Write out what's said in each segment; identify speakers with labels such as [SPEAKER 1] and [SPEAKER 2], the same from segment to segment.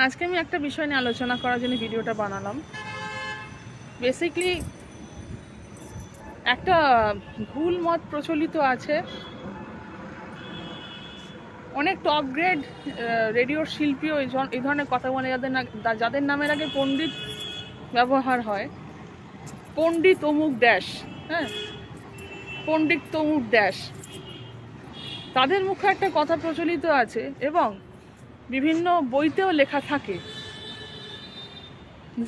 [SPEAKER 1] আজকে আমি একটা বিষয় নিয়ে আলোচনা করার জন্য ভিডিওটা বানালাম। বেসিক্যালি একটা ভুল মত প্রচলিত আছে, অনেক টপ গ্রেড রেডিওর শিল্পীও এই ধরনের কথা বলে, যাদের নামের আগে পণ্ডিত ব্যবহার হয়। পণ্ডিত অমুক ড্যাশ, হ্যাঁ, পণ্ডিত তমুক ড্যাশ, তাদের মুখে একটা কথা প্রচলিত আছে এবং বিভিন্ন বইতেও লেখা থাকে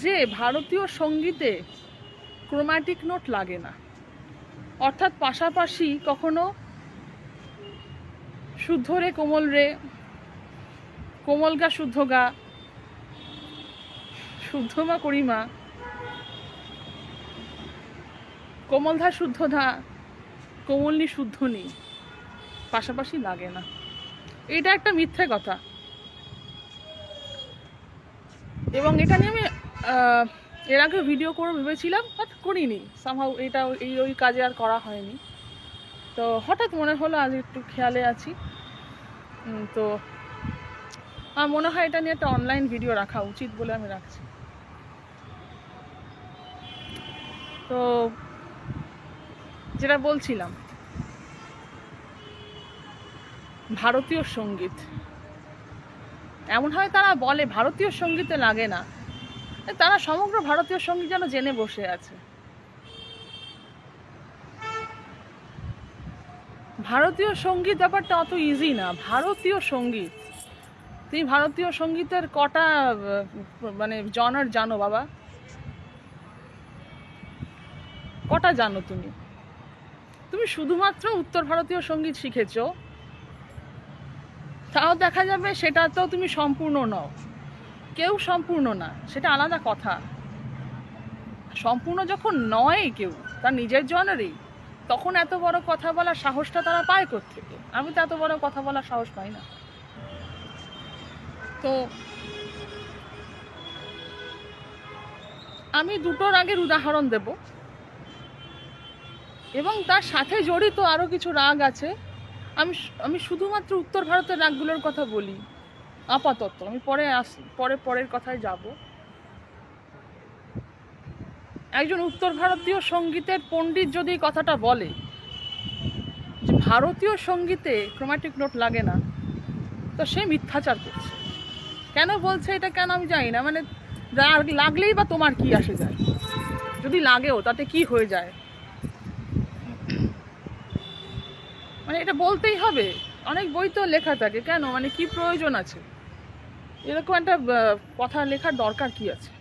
[SPEAKER 1] যে ভারতীয় সঙ্গীতে ক্রোম্যাটিক নোট লাগে না, অর্থাৎ পাশাপাশি কখনো শুদ্ধ রে কোমল রে, কোমল গা শুদ্ধ গা, শুদ্ধ মা করিমা, কোমল ধা শুদ্ধ ধা, কোমলনি শুদ্ধ নি পাশাপাশি লাগে না। এটা একটা মিথ্যে কথা এবং এটা নিয়ে আমি এর আগে ভিডিও করে ভেবেছিলাম, বাট করিনি। সামহাউ এটা ওই কাজে আর করা হয়নি। তো হঠাৎ মনে হলো আজ একটু খেয়ালে আছি, তো আমার মনে হয় এটা নিয়ে একটা অনলাইন ভিডিও রাখা উচিত বলে আমি রাখছি। তো যেটা বলছিলাম, ভারতীয় সঙ্গীত এমন হয় তারা বলে ভারতীয় সঙ্গীতে লাগে না, তারা সমগ্র ভারতীয় সঙ্গীত যেন জেনে বসে আছে। ভারতীয় সঙ্গীত ব্যাপারটা অত ইজি না। ভারতীয় সঙ্গীত, তুমি ভারতীয় সঙ্গীতের কটা মানে জনার জানো বাবা? কটা জানো তুমি? তুমি শুধুমাত্র উত্তর ভারতীয় সঙ্গীত শিখেছো, তাও দেখা যাবে সেটা তো তুমি সম্পূর্ণ নও। কেউ সম্পূর্ণ না, সেটা আলাদা কথা। সম্পূর্ণ যখন নয় কেউ তার নিজের জনেরই, তখন এত বড় কথা বলার সাহসটা তারা পায় কোত্থেকে? আমি তো এত বড় কথা বলার সাহস পাই না। তো আমি দুটোর আগের উদাহরণ দেব এবং তার সাথে জড়িত আরও কিছু রাগ আছে। আমি শুধুমাত্র উত্তর ভারতের রাগগুলোর কথা বলি আপাতত, আমি পরের কথায় যাব। একজন উত্তর ভারতীয় সঙ্গীতের পণ্ডিত যদি কথাটা বলে যে ভারতীয় সঙ্গীতে ক্রোম্যাটিক নোট লাগে না, তো সে মিথ্যাচার করছে। কেন বলছে এটা, কেন আমি জানি না। মানে লাগলেই বা তোমার কি আসে যায়? যদি লাগেও তাতে কি হয়ে যায়? মানে এটা বলতেই হবে? অনেক বই তো লেখা থাকে, কেন? মানে কি প্রয়োজন আছে এরকম একটা কথা লেখার? দরকার কি আছে?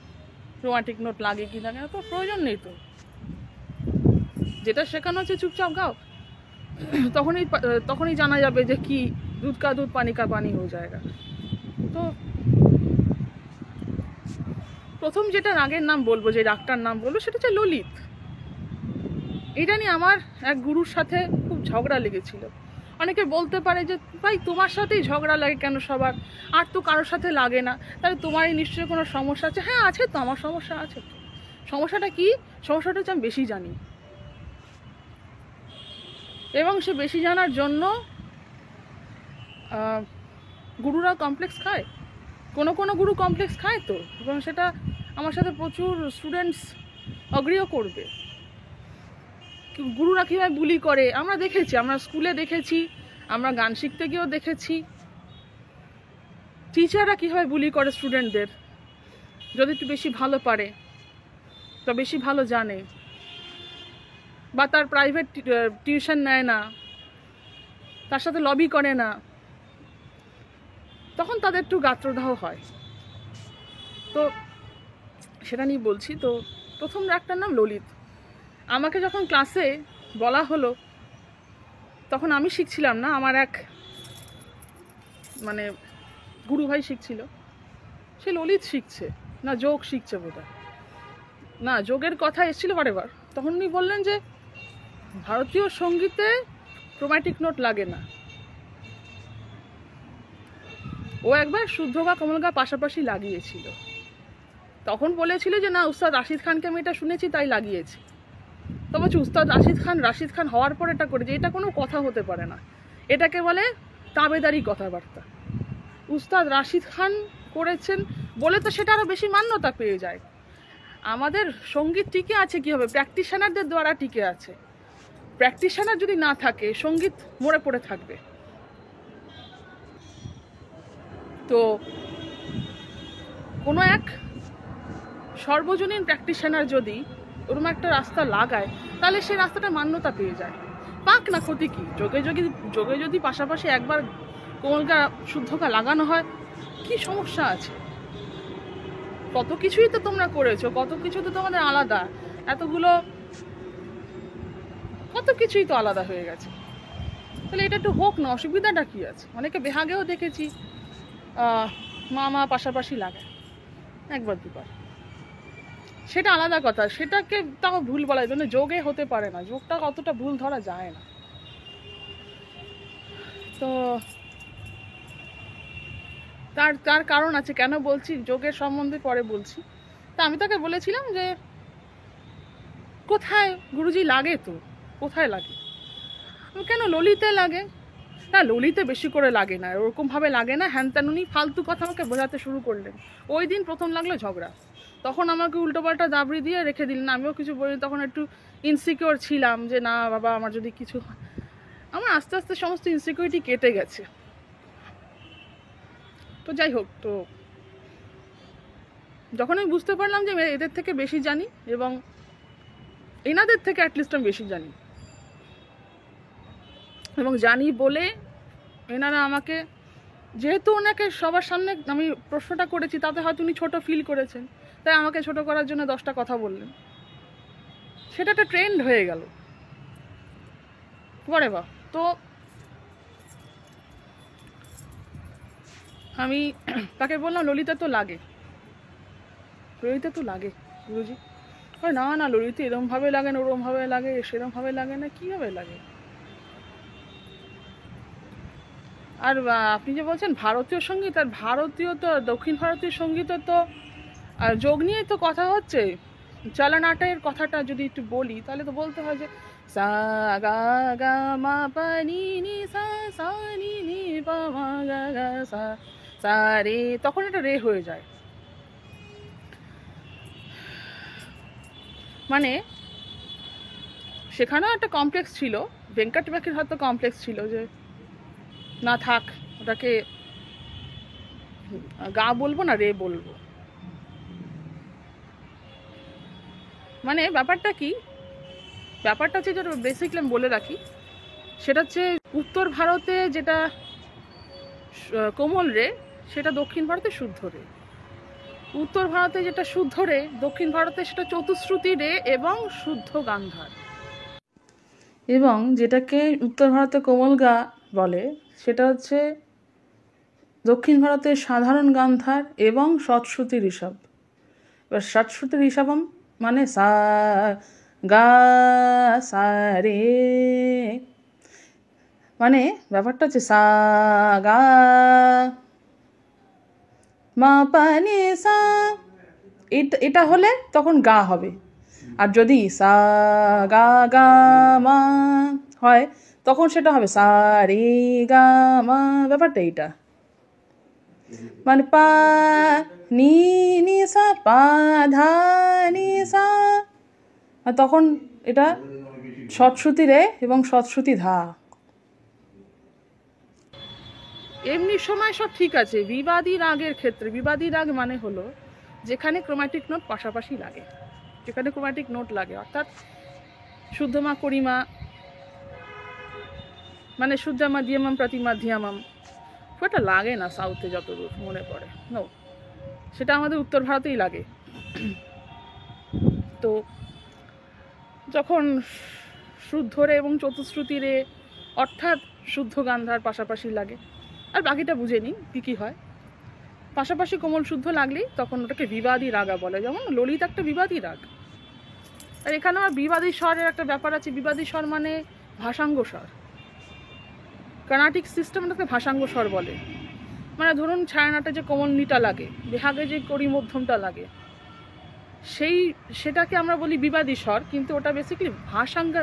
[SPEAKER 1] ক্রোম্যাটিক নোট লাগে কি লাগে না, তো প্রয়োজন নেই। তো যেটা শেখানো হচ্ছে চুপচাপ গাও, তখনই জানা যাবে যে কি দুধ কা দুধ পানি কা পানি হয়ে যায়গা। তো প্রথম যেটা রাগের নাম বলবো, যে রাগটার নাম বলবো, সেটা হচ্ছে ললিত। এটা নিয়ে আমার এক গুরুর সাথে খুব ঝগড়া লেগেছিল। অনেকে বলতে পারে যে ভাই তোমার সাথেই ঝগড়া লাগে কেন সবার, আর তো কারোর সাথে লাগে না, তাহলে তোমারই নিশ্চয়ই কোনো সমস্যা আছে। হ্যাঁ আছে তো, আমার সমস্যা আছে তো। সমস্যাটা কি? সমস্যাটা হচ্ছে আমি বেশি জানি, এবং সে বেশি জানার জন্য গুরুরা কমপ্লেক্স খায়। কোনো গুরু কমপ্লেক্স খায় তো, এবং সেটা আমার সাথে প্রচুর স্টুডেন্টস অগ্রিও করবে। গুরুরা কীভাবে বুলি করে আমরা দেখেছি, আমরা স্কুলে দেখেছি, আমরা গান শিখতে গিয়েও দেখেছি। টিচাররা কীভাবে বুলি করে স্টুডেন্টদের, যদি একটু বেশি ভালো পারে তো বেশি ভালো জানে, বা তার প্রাইভেট টিউশন নেয় না, তার সাথে লবি করে না, তখন তাদের একটু গাত্রদাহ হয়। তো সেটা নিয়ে বলছি। তো প্রথম রাগটার নাম ললিত। আমাকে যখন ক্লাসে বলা হলো, তখন আমি শিখছিলাম না, আমার এক মানে গুরু ভাই শিখছিল। সে ললিত শিখছে না যোগ শিখছে বোধহয়, না যোগের কথা এসেছিল বারেবার। তখন উনি বললেন যে ভারতীয় সঙ্গীতে ক্রোম্যাটিক নোট লাগে না। ও একবার শুদ্ধ গা কোমল গা পাশাপাশি লাগিয়েছিল, তখন বলেছিল যে না উস্তাদ রাশিদ খানকে আমি এটা শুনেছি তাই লাগিয়েছি। তো বলছি উস্তাদ রাশিদ খান হওয়ার পর এটা করেছে, এটা কোনো কথা হতে পারে না, এটাকে বলে তাবেদারি কথাবার্তা। উস্তাদ রাশিদ খান করেছেন বলে তো সেটা আরও বেশি মান্যতা পেয়ে যায়। আমাদের সঙ্গীত টিকে আছে কীভাবে? প্র্যাকটিশনারদের দ্বারা টিকে আছে। প্র্যাকটিশনার যদি না থাকে সঙ্গীত মরে পড়ে থাকবে। তো কোনো এক সর্বজনীন প্র্যাকটিশনার যদি ওরকম একটা রাস্তা লাগায় তাহলে সেই রাস্তাটা মান্যতা পেয়ে যায়। পাক না, ক্ষতি কি? যোগে যদি পাশাপাশি একবার কোমলগা শুদ্ধগা লাগানো হয় কি সমস্যা আছে? কত কিছুই তো তোমরা করেছো, কত কিছু তো তোমাদের আলাদা, এতগুলো কত কিছুই তো আলাদা হয়ে গেছে। তাহলে এটা একটু হোক না, অসুবিধাটা কি আছে? অনেকে বেহাগেও দেখেছি মা পাশাপাশি লাগায় একবার দুবার, সেটা আলাদা কথা, সেটাকে তাও ভুল বলা যায় না। যোগে হতে পারে না, যোগটা অতটা ভুল ধরা যায় না। তো তার কারণ আছে, কেন বলছি যোগের সম্বন্ধে পরে বলছি। তা আমি তাকে বলেছিলাম যে কোথায় গুরুজি লাগে, তো কোথায় লাগে? কেন ললিতে লাগে? না, ললিতে বেশি করে লাগে না, ওরকমভাবে লাগে না, হ্যান ত্যান। উনি ফালতু কথা আমাকে বোঝাতে শুরু করলেন। ওই দিন প্রথম লাগলো ঝগড়া, তখন আমাকে উল্টোপাল্টা দাবড়ি দিয়ে রেখে দিলেন। আমিও কিছু বলিনি, তখন একটু ইনসিকিওর ছিলাম যে না বাবা আমার যদি কিছু হয়। আমার আস্তে আস্তে সমস্ত ইনসিকিউরিটি কেটে গেছে। তো যাই হোক, তো যখন আমি বুঝতে পারলাম যে এদের থেকে বেশি জানি এবং এনাদের থেকে অ্যাটলিস্ট আমি বেশি জানি, এবং জানি বলে এনারা আমাকে, যেহেতু ওনাকে সবার সামনে আমি প্রশ্নটা করেছি তাতে হয়তো উনি ছোটো ফিল করেছেন, তাই আমাকে ছোট করার জন্য 10টা কথা বললেন। সেটা একটা ট্রেন্ড হয়ে গেল পরে বা। তো আমি তাকে বললাম ললিতা তো লাগে, ললিতা তো লাগে গুরুজি। না ললিতা এরমভাবে লাগে না, ওরমভাবে লাগে, সেরমভাবে লাগে না, কীভাবে লাগে? আর আপনি যে বলছেন ভারতীয় সঙ্গীত, আর ভারতীয় তো দক্ষিণ ভারতীয় সঙ্গীতে তো যোগ নিয়েই তো কথা হচ্ছে। চলনাটের কথাটা যদি একটু বলি তাহলে তো বলতে হয় যে সা গা গা মা পা নি নি সা সা নি নি পা মা গা গা সা সা রে, তখন এটা রে হয়ে যায়। মানে সেখানেও একটা কমপ্লেক্স ছিল, ভেঙ্কট বাকির হয়তো কমপ্লেক্স ছিল যে না থাক, ওটাকে গা বলবো না রে বলবো। মানে ব্যাপারটা কি, ব্যাপারটা হচ্ছে যেটা বেসিকলি আমি বলে রাখি, সেটা হচ্ছে উত্তর ভারতে যেটা কোমল রে সেটা দক্ষিণ ভারতে শুদ্ধ রে, উত্তর ভারতে যেটা শুদ্ধ রে দক্ষিণ ভারতে সেটা চতুশ্রুতি রে এবং শুদ্ধ গান্ধার, এবং যেটাকে উত্তর ভারতে কোমল গা বলে সেটা হচ্ছে দক্ষিণ ভারতের সাধারণ গান্ধার এবং সৎশ্রুতি ঋষভ। এবার সৎশ্রুতি ঋষভম মানে সা গা সা রে, মানে ব্যাপারটা হচ্ছে সা গা মা পা নি সা, এটা হলে তখন গা হবে। আর যদি সা গা গা মা হয় তখন সেটা হবে সা রে গা মা। ব্যাপারটা এইটা, মানে পা নি নি সা পা ধা নি সা, আর তখন এটা সৎশ্রুতি রে এবং সৎশ্রুতি ধা। এমনি সময় সব ঠিক আছে, বিবাদী রাগের ক্ষেত্রে, বিবাদী রাগ মানে হলো যেখানে ক্রোম্যাটিক নোট পাশাপাশি লাগে, যেখানে ক্রোম্যাটিক নোট লাগে, অর্থাৎ শুদ্ধমা করিমা মানে শুদ্ধামা দিয়ামাম প্রতিমা ধিয়ামাম, ওটা লাগে না সাউথে যতদূর মনে পড়ে, নো, সেটা আমাদের উত্তর ভারতেই লাগে। তো যখন শুদ্ধ রে এবং চতুশ্রুতি রে অর্থাৎ শুদ্ধ গান্ধার পাশাপাশি লাগে, আর বাকিটা বুঝে নিন কী হয়, পাশাপাশি কোমল শুদ্ধ লাগলেই তখন ওটাকে বিবাদী রাগা বলে। যেমন ললিত একটা বিবাদী রাগ, আর এখানে আমার বিবাদী স্বরের একটা ব্যাপার আছে। বিবাদী স্বর মানে ভাষাঙ্গ স্বর, কর্ণাটিক সিস্টেমটাকে ভাষাঙ্গ স্বর বলে। মানে ধরুন ছায়ানাটা যে কোমল নিটা লাগে, বেহাগে যে করি মধ্যমটা লাগে, সেটাকে আমরা বলি বিবাদী স্বর, কিন্তু ওটা বেসিক্যালি ভাষাঙ্গ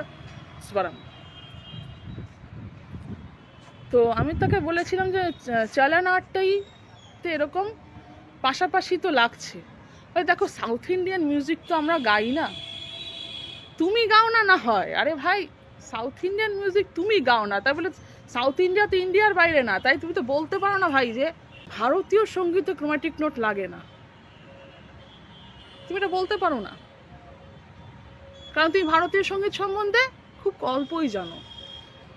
[SPEAKER 1] স্বরম। তো আমি তাকে বলেছিলাম যে চলনাটটাই তো এরকম পাশাপাশি তো লাগছে। ওই দেখো সাউথ ইন্ডিয়ান মিউজিক তো আমরা গাই না, তুমি গাও না, না হয়, আরে ভাই সাউথ ইন্ডিয়ান মিউজিক তুমি গাও না, তাই বলে সাউথ ইন্ডিয়া তো ইন্ডিয়ার বাইরে না, তাই তুমি তো বলতে পারো না ভাই যে ভারতীয় সঙ্গীতে ক্রোম্যাটিক নোট লাগে না, তুমি এটা বলতে পারো না, কারণ তুমি ভারতীয় সঙ্গীত সম্বন্ধে খুব অল্পই জানো।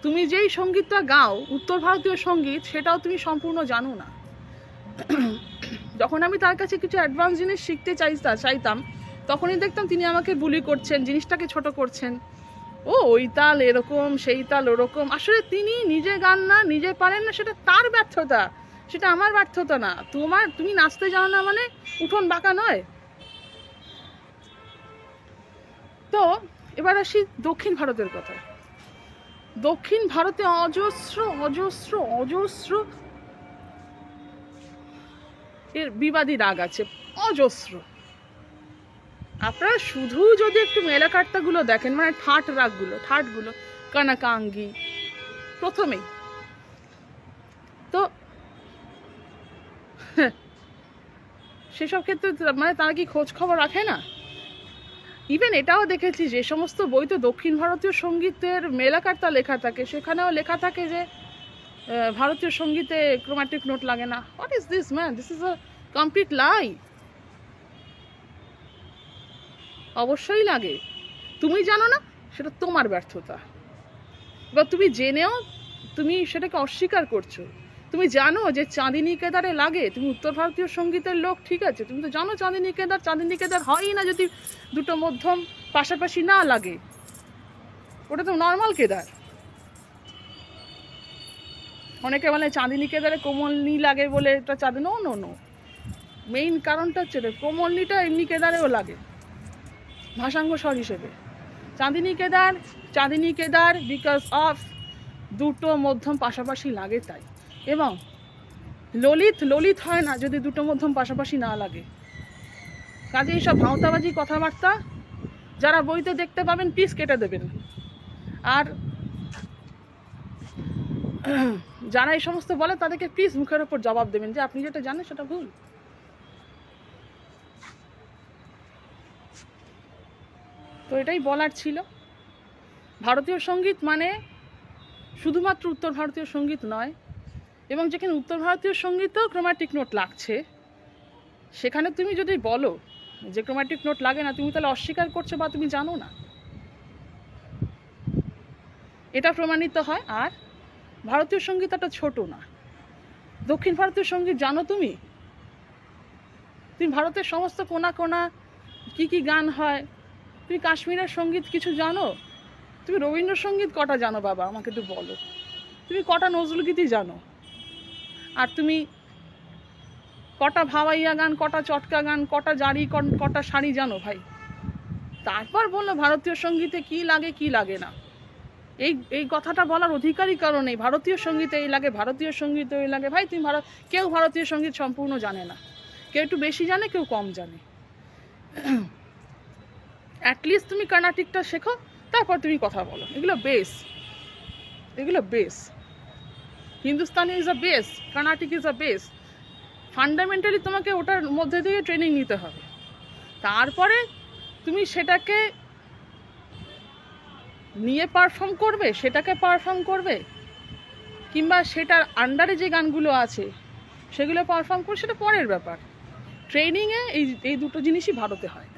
[SPEAKER 1] তুমি যেই সঙ্গীতটা গাও উত্তর ভারতীয় সঙ্গীত, সেটাও তুমি সম্পূর্ণ জানো না। যখন আমি তার কাছে কিছু অ্যাডভান্স জিনিস শিখতে চাইতাম, তখনই দেখতাম তিনি আমাকে বুলি করছেন, জিনিসটাকে ছোট করছেন। ও ওই তাল এরকম, সেই তাল ওরকম। আসলে তিনি নিজে গান না, নিজে পারেন না, সেটা তার ব্যর্থতা, সেটা আমার ব্যর্থতা না। তুমি নাচতে জানো না মানে উঠোন বাঁকা নয়। তো এবার আসি দক্ষিণ ভারতের কথা। দক্ষিণ ভারতে অজস্র অজস্র অজস্র এর বিবাদী রাগ আছে, অজস্র। আপনারা শুধু যদি একটু মেলাকার্তাগুলো দেখেন, মানে ঠাটগুলো, কনকাঙ্গি প্রথমেই, তো সেসব ক্ষেত্রে মানে তারা কি খোঁজ খবর রাখে না? ইভেন এটাও দেখেছি যে সমস্ত বইতে দক্ষিণ ভারতীয় সঙ্গীতের মেলাকার্তা লেখা থাকে, সেখানেও লেখা থাকে যে ভারতীয় সঙ্গীতে ক্রোম্যাটিক নোট লাগে না। What is this man? This is a complete lie. অবশ্যই লাগে। তুমি জানো না, সেটা তোমার ব্যর্থতা। বা তুমি জেনেও তুমি সেটাকে অস্বীকার করছো। তুমি জানো যে চাঁদিনী কেদারে লাগে, তুমি উত্তর ভারতীয় সঙ্গীতের লোক, ঠিক আছে, তুমি তো জানো চাঁদিনী কেদার হয়ই না যদি দুটো মধ্যম পাশাপাশি না লাগে। ওটা তো নর্মাল কেদার। অনেকে বলে চাঁদিনী কেদারে কোমলনি লাগে বলে এটা নো নো নো, মেইন কারণটা হচ্ছে কোমলনিটা এমনি কেদারেও লাগে ভাষাঙ্গ স্বর হিসেবে। চাঁদিনী কেদার বিকজ অফ দুটো মধ্যম পাশাপাশি লাগে তাই। এবং ললিত হয় না যদি দুটো মধ্যম পাশাপাশি না লাগে। কাজে এইসব ভাঁওতাবাজি কথাবার্তা যারা বইতে দেখতে পাবেন পিস কেটে দেবেন। আর যারা এই সমস্ত বলে তাদেরকে প্লিজ মুখের ওপর জবাব দেবেন যে আপনি যেটা জানেন সেটা ভুল। তো এটাই বলার ছিল। ভারতীয় সঙ্গীত মানে শুধুমাত্র উত্তর ভারতীয় সঙ্গীত নয়, এবং যেখানে উত্তর ভারতীয় সঙ্গীতেও ক্রোম্যাটিক নোট লাগছে, সেখানে তুমি যদি বলো যে ক্রোম্যাটিক নোট লাগে না, তুমি তাহলে অস্বীকার করছো বা তুমি জানো না, এটা প্রমাণিত হয়। আর ভারতীয় সঙ্গীত একটা ছোট না। দক্ষিণ ভারতীয় সঙ্গীত জানো তুমি ভারতের সমস্ত কোনা কোনা কি গান হয়, তুমি কাশ্মীরের সঙ্গীত কিছু জানো? তুমি রবীন্দ্রসঙ্গীত কটা জানো বাবা আমাকে একটু বলো? তুমি কটা নজরুলগীতি জানো? আর তুমি কটা ভাওয়াইয়া গান, কটা চটকা গান, কটা জারি, কটা শাড়ি জানো ভাই? তারপর বললো ভারতীয় সঙ্গীতে কি লাগে না। এই কথাটা বলার অধিকারই কারণ নেই। ভারতীয় সঙ্গীতে এই লাগে, ভারতীয় সঙ্গীতে ওই লাগে। ভাই তুমি কেউ ভারতীয় সঙ্গীত সম্পূর্ণ জানে না, কেউ একটু বেশি জানে, কেউ কম জানে। অ্যাটলিস্ট তুমি কর্ণাটিকটা শেখো, তারপর তুমি কথা বলো। এগুলো base. Hindustani is a base, Carnatic is a base. Fundamentally তোমাকে ওটার মধ্যে দিয়ে ট্রেনিং নিতে হবে। তারপরে তুমি সেটাকে নিয়ে সেটাকে পারফর্ম করবে, কিংবা সেটার আন্ডারে যে গানগুলো আছে সেগুলো পারফর্ম করবে, সেটা পরের ব্যাপার। ট্রেনিংয়ে এই দুটো জিনিসই ভারতে হয়।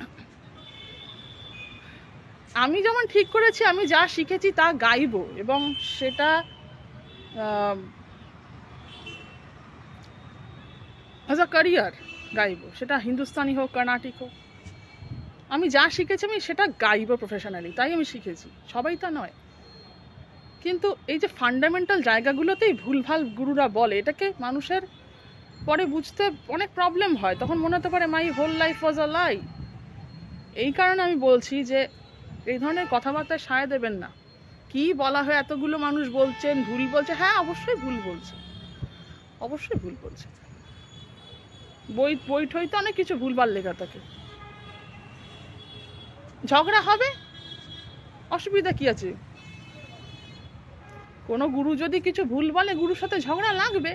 [SPEAKER 1] আমি যেমন ঠিক করেছি, আমি যা শিখেছি তা গাইবো, এবং সেটা অ্যাজ আ ক্যারিয়ার গাইবো, সেটা হিন্দুস্তানি হোক কর্ণাটিক হোক। আমি যা শিখেছি আমি সেটা গাইবো প্রফেশনালি, তাই আমি শিখেছি, সবাই তা নয়। কিন্তু এই যে ফান্ডামেন্টাল জায়গাগুলোতেই ভুলভাল গুরুরা বলে, এটাকে মানুষের পরে বুঝতে অনেক প্রবলেম হয়। তখন মনে হতে পারে মাই হোল লাইফ ওয়াজ আ লাই। এই কারণে আমি বলছি যে এই ধরনের কথাবার্তায় সায় দেবেন না। কি বলা হয়, এতগুলো মানুষ বলছেন ভুল বলছে। হ্যাঁ, অবশ্যই ভুল বলছে। বই ঠইতে অনেক কিছু ভুলভাল লেখা থাকে। ঝগড়া হবে, অসুবিধা কি আছে? কোনো গুরু যদি কিছু ভুল বলে, গুরুর সাথে ঝগড়া লাগবে।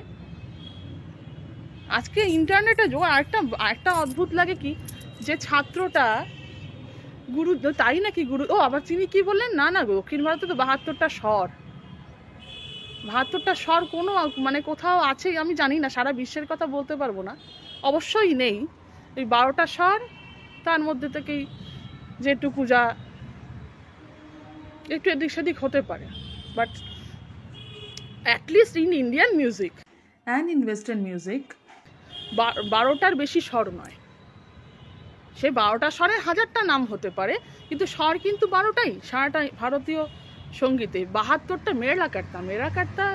[SPEAKER 1] আজকে ইন্টারনেটে আরেকটা অদ্ভুত লাগে কি, যে ছাত্রটা গুরু, তাই নাকি গুরু, ও আবার তিনি কি বললেন, না না দক্ষিণ ভারতে তো 72টা স্বর, 72টা স্বর কোনো মানে কোথাও আছে আমি জানি না, সারা বিশ্বের কথা বলতে পারবো না, অবশ্যই নেই। এই 12টা স্বর, তার মধ্যে থেকেই যেটুকু যা একটু এদিক সেদিক হতে পারে, but at least in Indian music and in western music 12টার বেশি স্বর নয়। সে 12টা স্বরের 1000টা নাম হতে পারে, কিন্তু স্বর কিন্তু 12টাই সারাটা ভারতীয় সঙ্গীতে। 72টা মেলা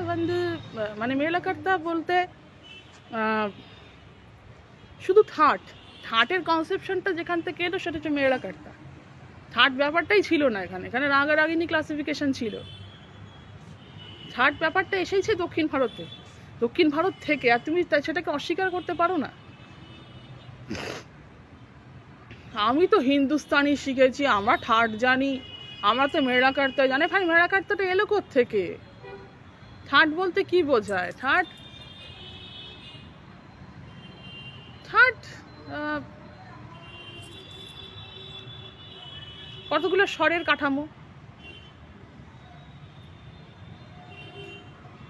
[SPEAKER 1] বন্ধু, মানে মেলা কার্তা বলতে শুধু থার্টের কনসেপশনটা যেখান থেকে এলো সেটা হচ্ছে মেলা কার্তা। থার্ড ব্যাপারটাই ছিল না এখানে রাগারাগিনী ক্লাসিফিকেশন ছিল। থার্ড ব্যাপারটা এসেছে দক্ষিণ ভারত থেকে, আর তুমি সেটাকে অস্বীকার করতে পারো না। আমি তো হিন্দুস্তানি শিখেছি, আমরা থার্ড জানি, আমরা তো মেলা কার্তা জানি। ভাই মেলা কার্তাটা এলো থেকে? থার্ড বলতে কি বোঝায়? থার্ড কতগুলো স্বরের কাঠামো,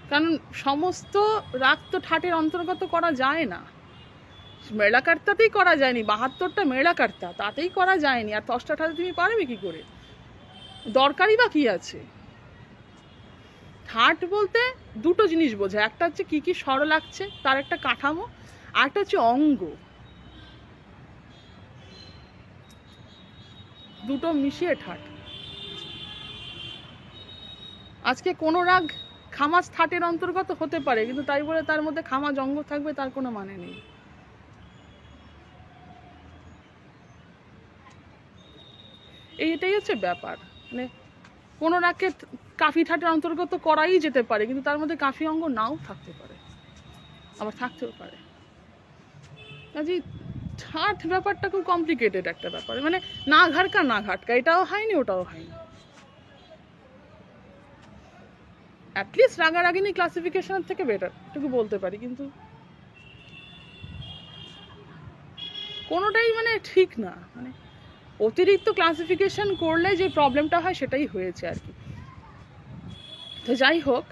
[SPEAKER 1] কারণ সমস্ত রাগ তো ঠাটের অন্তর্গত করা যায় না। মেলা কার্তাতেই করা যায়নি, 72টা মেলা কার্তা তাতেই করা যায়নি, আর 10টা ঠাতে তুমি পারবে কি করে? দরকারই বা কি আছে? থার্ড বলতে দুটো জিনিস বোঝায়, একটা হচ্ছে কি কি স্বর লাগছে তার একটা কাঠামো, আর একটা হচ্ছে অঙ্গ, দুটো মিশিয়ে থার্ড। আজকে কোনো রাগ খামাজ থার্টের অন্তর্গত হতে পারে, কিন্তু তাই বলে তার মধ্যে খামাজ অঙ্গ থাকবে তার কোনো মানে নেই। এইটাই হচ্ছে ব্যাপার, মানে কোনো রাগকে কাফি থার্টের অন্তর্গত করাই যেতে পারে, কিন্তু তার মধ্যে কাফি অঙ্গ নাও থাকতে পারে, আবার থাকতেও পারে। কাজে থার্ড ব্যাপারটা খুব কমপ্লিকেটেড একটা ব্যাপার, মানে না ঘাটকা এটাও হয়নি ওটাও হয়নি। অ্যাটলিস্ট রাগারাগিনী ক্লাসিফিকেশনের থেকে বেটার এটুকু বলতে পারি, কিন্তু কোনোটাই মানে ঠিক না। মানে অতিরিক্ত ক্লাসিফিকেশন করলে যে প্রবলেমটা হয় সেটাই হয়েছে আর কি। তো যাই হোক,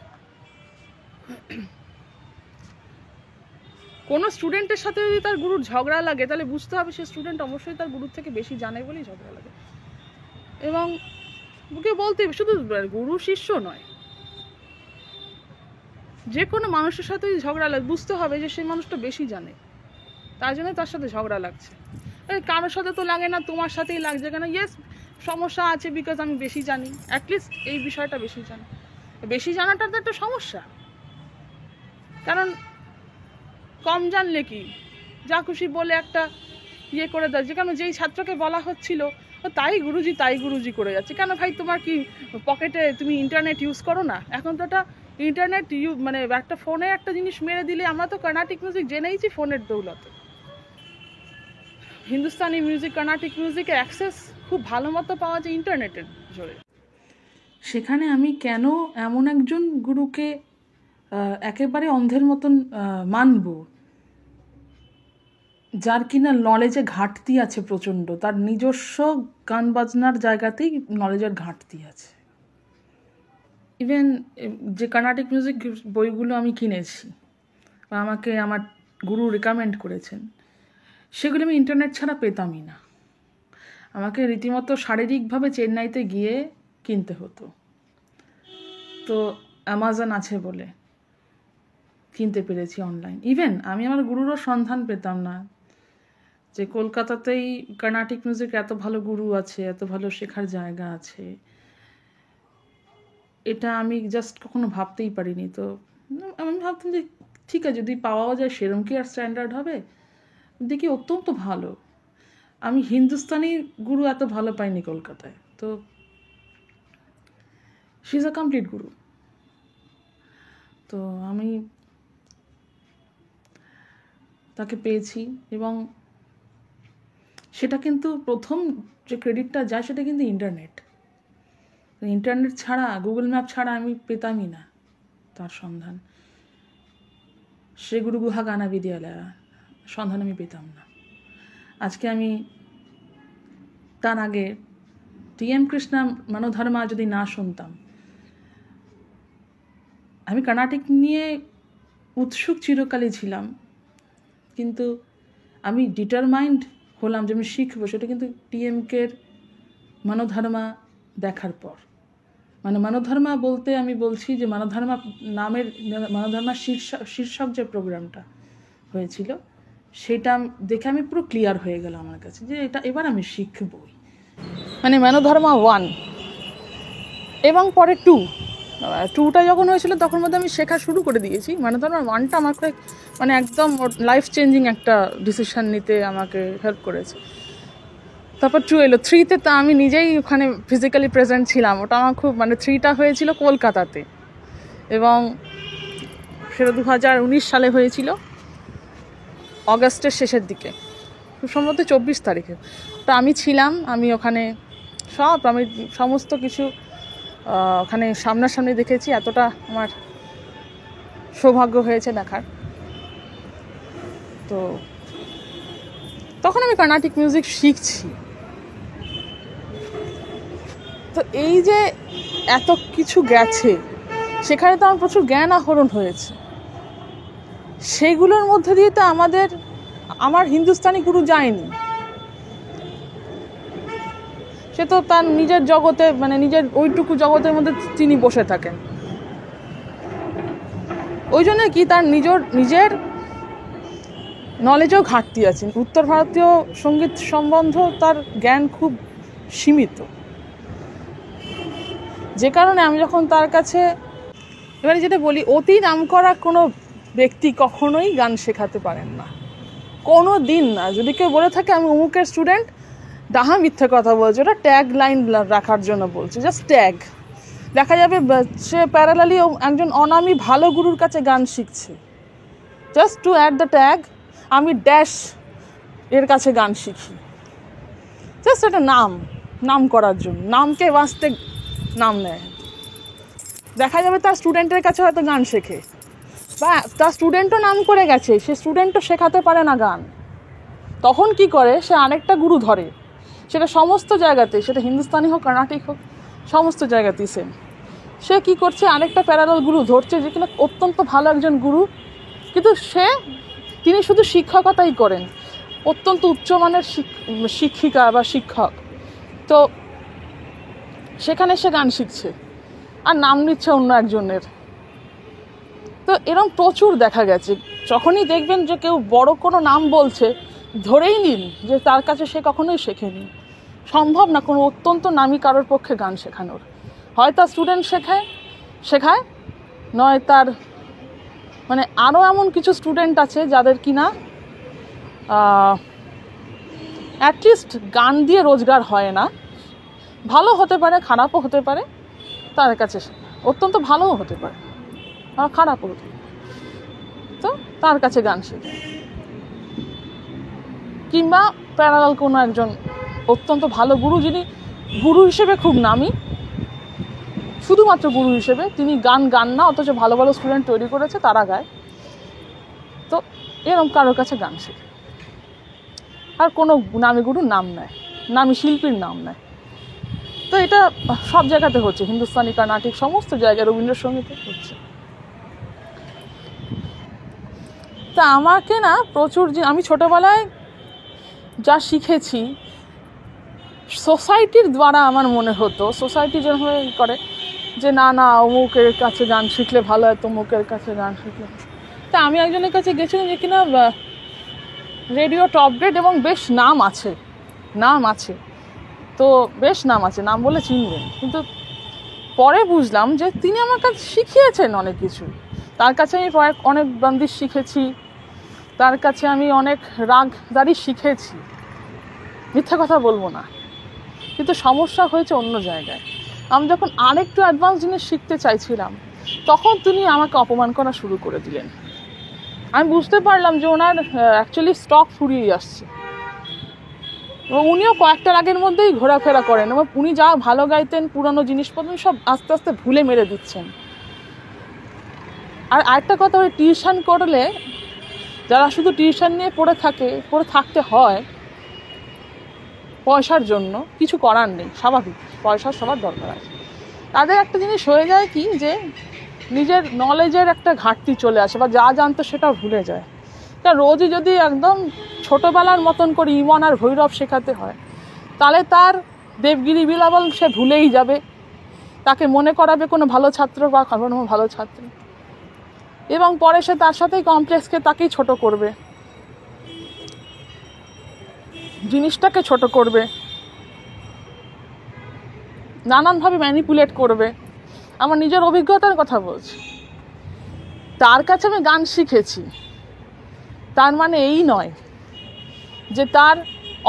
[SPEAKER 1] কোনো স্টুডেন্টের সাথে যদি তার গুরুর ঝগড়া লাগে, তাহলে বুঝতে হবে সে স্টুডেন্ট অবশ্যই তার গুরুর থেকে বেশি জানে বলেই ঝগড়া লাগে। এবং বুকে বলতে শুধু গুরু শিষ্য নয়, যে কোনো মানুষের সাথে যদি ঝগড়া লাগে বুঝতে হবে যে সেই মানুষটা বেশি জানে, তার জন্য তার সাথে ঝগড়া লাগছে। কারোর সাথে তো লাগে না, তোমার সাথেই লাগছে কেন? ইয়েস, সমস্যা আছে বিকজ আমি বেশি জানি, অ্যাটলিস্ট এই বিষয়টা বেশি জানি। বেশি জানাটা তো একটা সমস্যা, কারণ কম জানলে কি যা খুশি বলে একটা ইয়ে করে দেয়, যেখানে যেই ছাত্রকে বলা হচ্ছিল তাই গুরুজি করে যাচ্ছে। কেন ভাই, তোমার কি পকেটে তুমি ইন্টারনেট ইউজ করো না? এখন তো একটা ইন্টারনেট মানে একটা ফোনে একটা জিনিস মেরে দিলে, আমরা তো কর্ণাটিক মিউজিক জেনেইছি ফোনের দৌলতে। হিন্দুস্তানি মিউজিক, কর্ণাটিক মিউজিকের অ্যাক্সেস খুব ভালো মতো পাওয়া যায় ইন্টারনেটের জোরে। সেখানে আমি কেন এমন একজন গুরুকে একেবারে অন্ধের মতন মানব, যার কিনা নলেজে ঘাটতি আছে প্রচণ্ড, তার নিজস্ব গান বাজনার জায়গাতেই নলেজের ঘাটতি আছে। ইভেন যে কর্ণাটিক মিউজিক বইগুলো আমি কিনেছি বা আমাকে আমার গুরু রেকমেন্ড করেছেন, সেগুলো আমি ইন্টারনেট ছাড়া পেতামই না। আমাকে রীতিমতো শারীরিকভাবে চেন্নাইতে গিয়ে কিনতে হতো। তো অ্যামাজন আছে বলে কিনতে পেরেছি অনলাইন। ইভেন আমি আমার গুরুরও সন্ধান পেতাম না, যে কলকাতাতেই কর্ণাটিক মিউজিক এত ভালো গুরু আছে, এত ভালো শেখার জায়গা আছে, এটা আমি জাস্ট কখনো ভাবতেই পারিনি। তো আমি ভাবতাম যে ঠিক আছে, যদি পাওয়াও যায় সেরকম কি আর স্ট্যান্ডার্ড হবে? দেখি অত্যন্ত ভালো। আমি হিন্দুস্তানি গুরু এত ভালো পাইনি কলকাতায়। তো শি ইজ আ কমপ্লিট গুরু। তো আমি তাকে পেয়েছি, এবং সেটা কিন্তু প্রথম যে ক্রেডিটটা যায় সেটা কিন্তু ইন্টারনেট ছাড়া, গুগল ম্যাপ ছাড়া আমি পেতামই না তার সন্ধান। শ্রী গুরু গুহা গানা বিদ্যালয় সন্ধান আমি পেতাম না। আজকে আমি তার আগে টি.এম. কৃষ্ণা মনোধর্মা যদি না শুনতাম, আমি কর্ণাটিক নিয়ে উৎসুক চিরকালই ছিলাম, কিন্তু আমি ডিটারমাইন্ড হলাম যে আমি শিখবো, সেটা কিন্তু টি.এম.কের মনোধর্মা দেখার পর। মানে মনোধর্মা বলতে আমি বলছি যে মনোধর্মা শীর্ষক যে প্রোগ্রামটা হয়েছিল সেটা দেখে আমি পুরো ক্লিয়ার হয়ে গেল আমার কাছে যে এটা এবার আমি শিখবই। মানে মনোধর্মা 1 এবং পরে 2টা যখন হয়েছিল তখন মধ্যে আমি শেখা শুরু করে দিয়েছি। মনোধর্মা 1টা আমাকে মানে একদম লাইফ চেঞ্জিং একটা ডিসিশন নিতে আমাকে হেল্প করেছে। তারপর 2 এলো। 3তে তা আমি নিজেই ওখানে ফিজিক্যালি প্রেজেন্ট ছিলাম। ওটা আমার খুব মানে 3টা হয়েছিল কলকাতাতে, এবং সেটা 2019 সালে হয়েছিল, অগাস্টের শেষের দিকে, খুব সম্ভবত 24 তারিখে। তো আমি ছিলাম, আমি ওখানে আমি সমস্ত কিছু ওখানে সামনাসামনি দেখেছি। এতটা আমার সৌভাগ্য হয়েছে দেখার। তো তখন আমি কর্ণাটিক মিউজিক শিখছি। তো এই যে এত কিছু গেছে, সেখানে তো আমার প্রচুর জ্ঞান আহরণ হয়েছে। সেগুলোর মধ্যে দিয়ে তো আমার হিন্দুস্তানি গুরু যায়নি। সে তো তার নিজের জগতে, মানে নিজের ওইটুকু জগতের মধ্যে তিনি বসে থাকেন। ওই জন্য কি তার নিজের নলেজেও ঘাটতি আছে। উত্তর ভারতীয় সঙ্গীত সম্বন্ধ তার জ্ঞান খুব সীমিত, যে কারণে আমি যখন তার কাছে, এবারে যেটা বলি, অতি নামকরা কোনো ব্যক্তি কখনোই গান শেখাতে পারেন না, কোনো দিন না। যদি কেউ বলে থাকে আমি অমুকের স্টুডেন্ট, ডাহা মিথ্যে কথা বলছে, ওটা ট্যাগ লাইন রাখার জন্য বলছে, জাস্ট ট্যাগ। দেখা যাবে সে প্যারালালি একজন অনামী ভালো গুরুর কাছে গান শিখছে, just to add the tag আমি ড্যাশ এর কাছে গান শিখি, জাস্ট একটা নাম করার জন্য, নামকে বাঁচতে নাম নেয়। দেখা যাবে তার স্টুডেন্টের কাছে হয়তো গান শেখে, বা তার স্টুডেন্টও নাম করে গেছে, সে স্টুডেন্টও শেখাতে পারে না গান। তখন কি করে, সে আরেকটা গুরু ধরে, সেটা সমস্ত জায়গাতে, সেটা হিন্দুস্তানি হোক কর্ণাটিক হোক, সমস্ত জায়গাতেই সেম। সে কি করছে, আরেকটা প্যারালাল গুরু ধরছে, যে কিনা অত্যন্ত ভালো একজন গুরু, কিন্তু তিনি শুধু শিক্ষকতাই করেন, অত্যন্ত উচ্চমানের শিক্ষিকা বা শিক্ষক। তো সেখানে সে গান শিখছে আর নাম নিচ্ছে অন্য একজনের। তো এরকম প্রচুর দেখা গেছে। যখনই দেখবেন যে কেউ বড় কোনো নাম বলছে, ধরেই নিন যে তার কাছে সে কখনোই শেখেনি। সম্ভব না কোনো অত্যন্ত নামী কারোর পক্ষে গান শেখানোর। হয় তার স্টুডেন্ট শেখায়, নয় তার মানে আরও এমন কিছু স্টুডেন্ট আছে যাদের কিনা অ্যাটলিস্ট গান দিয়ে রোজগার হয় না। ভালো হতে পারে, খারাপও হতে পারে, তার কাছে অত্যন্ত ভালোও হতে পারে, খারাপও হতে পারে, তো তার কাছে গান শেখে। কিংবা প্যারালাল কোনো একজন অত্যন্ত ভালো গুরু, যিনি গুরু হিসেবে খুব নামী, শুধুমাত্র গুরু হিসেবে, তিনি গান না, অথচ ভালো ভালো স্টুডেন্ট তৈরি করেছে, তারা গায়। তো এরকম কারোর কাছে গান শেখে, আর কোনো নামী গুরুর নাম নেয়, নামী শিল্পীর নাম নেয়। তো এটা সব জায়গাতে হচ্ছে, হিন্দুস্তানি, কর্ণাটিক, সমস্ত জায়গায় রবীন্দ্রসঙ্গীতে হচ্ছে। তা আমাকে না প্রচুর, যে আমি ছোটোবেলায় যা শিখেছি সোসাইটির দ্বারা, আমার মনে হতো সোসাইটি যেভাবে করে যে না অমুকের কাছে গান শিখলে ভালো হয়, তমুকের কাছে গান শিখলে। তা আমি একজনের কাছে গেছিলাম যে কিনা রেডিও টপ গ্রেড এবং বেশ নাম আছে, তো বেশ নাম আছে, নাম বলে চিনবেন। কিন্তু পরে বুঝলাম যে তিনি আমার কাছে শিখিয়েছেন অনেক কিছু। তার কাছে আমি অনেক বন্দিশ শিখেছি, তার কাছে আমি অনেক রাগদারি শিখেছি, মিথ্যা কথা বলবো না। কিন্তু সমস্যা হয়েছে অন্য জায়গায়। আমি যখন আরেকটু অ্যাডভান্স জিনিস শিখতে চাইছিলাম, তখন তিনি আমাকে অপমান করা শুরু করে দিলেন। আমি বুঝতে পারলাম যে ওনার অ্যাকচুয়ালি স্টক ফুরিয়ে আসছে, এবং উনিও কয়েকটা রাগের মধ্যেই ঘোরাফেরা করেন, এবং উনি যা ভালো গাইতেন, পুরানো জিনিসপত্র সব আস্তে আস্তে ভুলে মেরে দিচ্ছেন। আর আরেকটা কথা, ওই টিউশন করলে যারা শুধু টিউশন নিয়ে পড়ে থাকতে হয় পয়সার জন্য, কিছু করার নেই, স্বাভাবিক, পয়সার সবার দরকার আছে, তাদের একটা জিনিস হয়ে যায় কি, যে নিজের নলেজের একটা ঘাটতি চলে আসে, বা যা জানতো সেটা ভুলে যায়। তা রোজই যদি একদম ছোটোবেলার মতন করে ইমন আর ভৈরব শেখাতে হয়, তাহলে তার দেবগিরি বিলাবল সে ভুলেই যাবে, তাকে মনে করাবে কোনো ভালো ছাত্র বা কোনো ভালো ছাত্র, এবং পরে সে তার সাথেই কমপ্লেক্সকে তাকেই ছোট করবে, জিনিসটাকে ছোট করবে, নানানভাবে ম্যানিপুলেট করবে। আমার নিজের অভিজ্ঞতার কথা বলছি। তার কাছে আমি গান শিখেছি, তার মানে এই নয় যে তার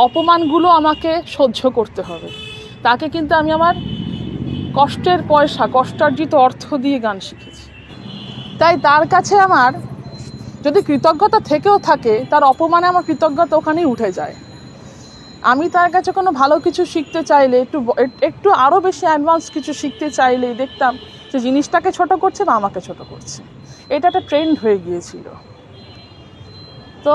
[SPEAKER 1] অপমানগুলো আমাকে সহ্য করতে হবে। তাকে কিন্তু আমি আমার কষ্টের পয়সা, কষ্টার্জিত অর্থ দিয়ে গান শিখেছি। তাই তার কাছে আমার যদি কৃতজ্ঞতা থেকেও থাকে, তার অপমানে আমার কৃতজ্ঞতা ওখানেই উঠে যায়। আমি তার কাছে কোনো ভালো কিছু শিখতে চাইলে, একটু আরও বেশি অ্যাডভান্স কিছু শিখতে চাইলেই দেখতাম যে জিনিসটাকে ছোট করছে বা আমাকে ছোট করছে। এটা একটা ট্রেন্ড হয়ে গিয়েছিল। তো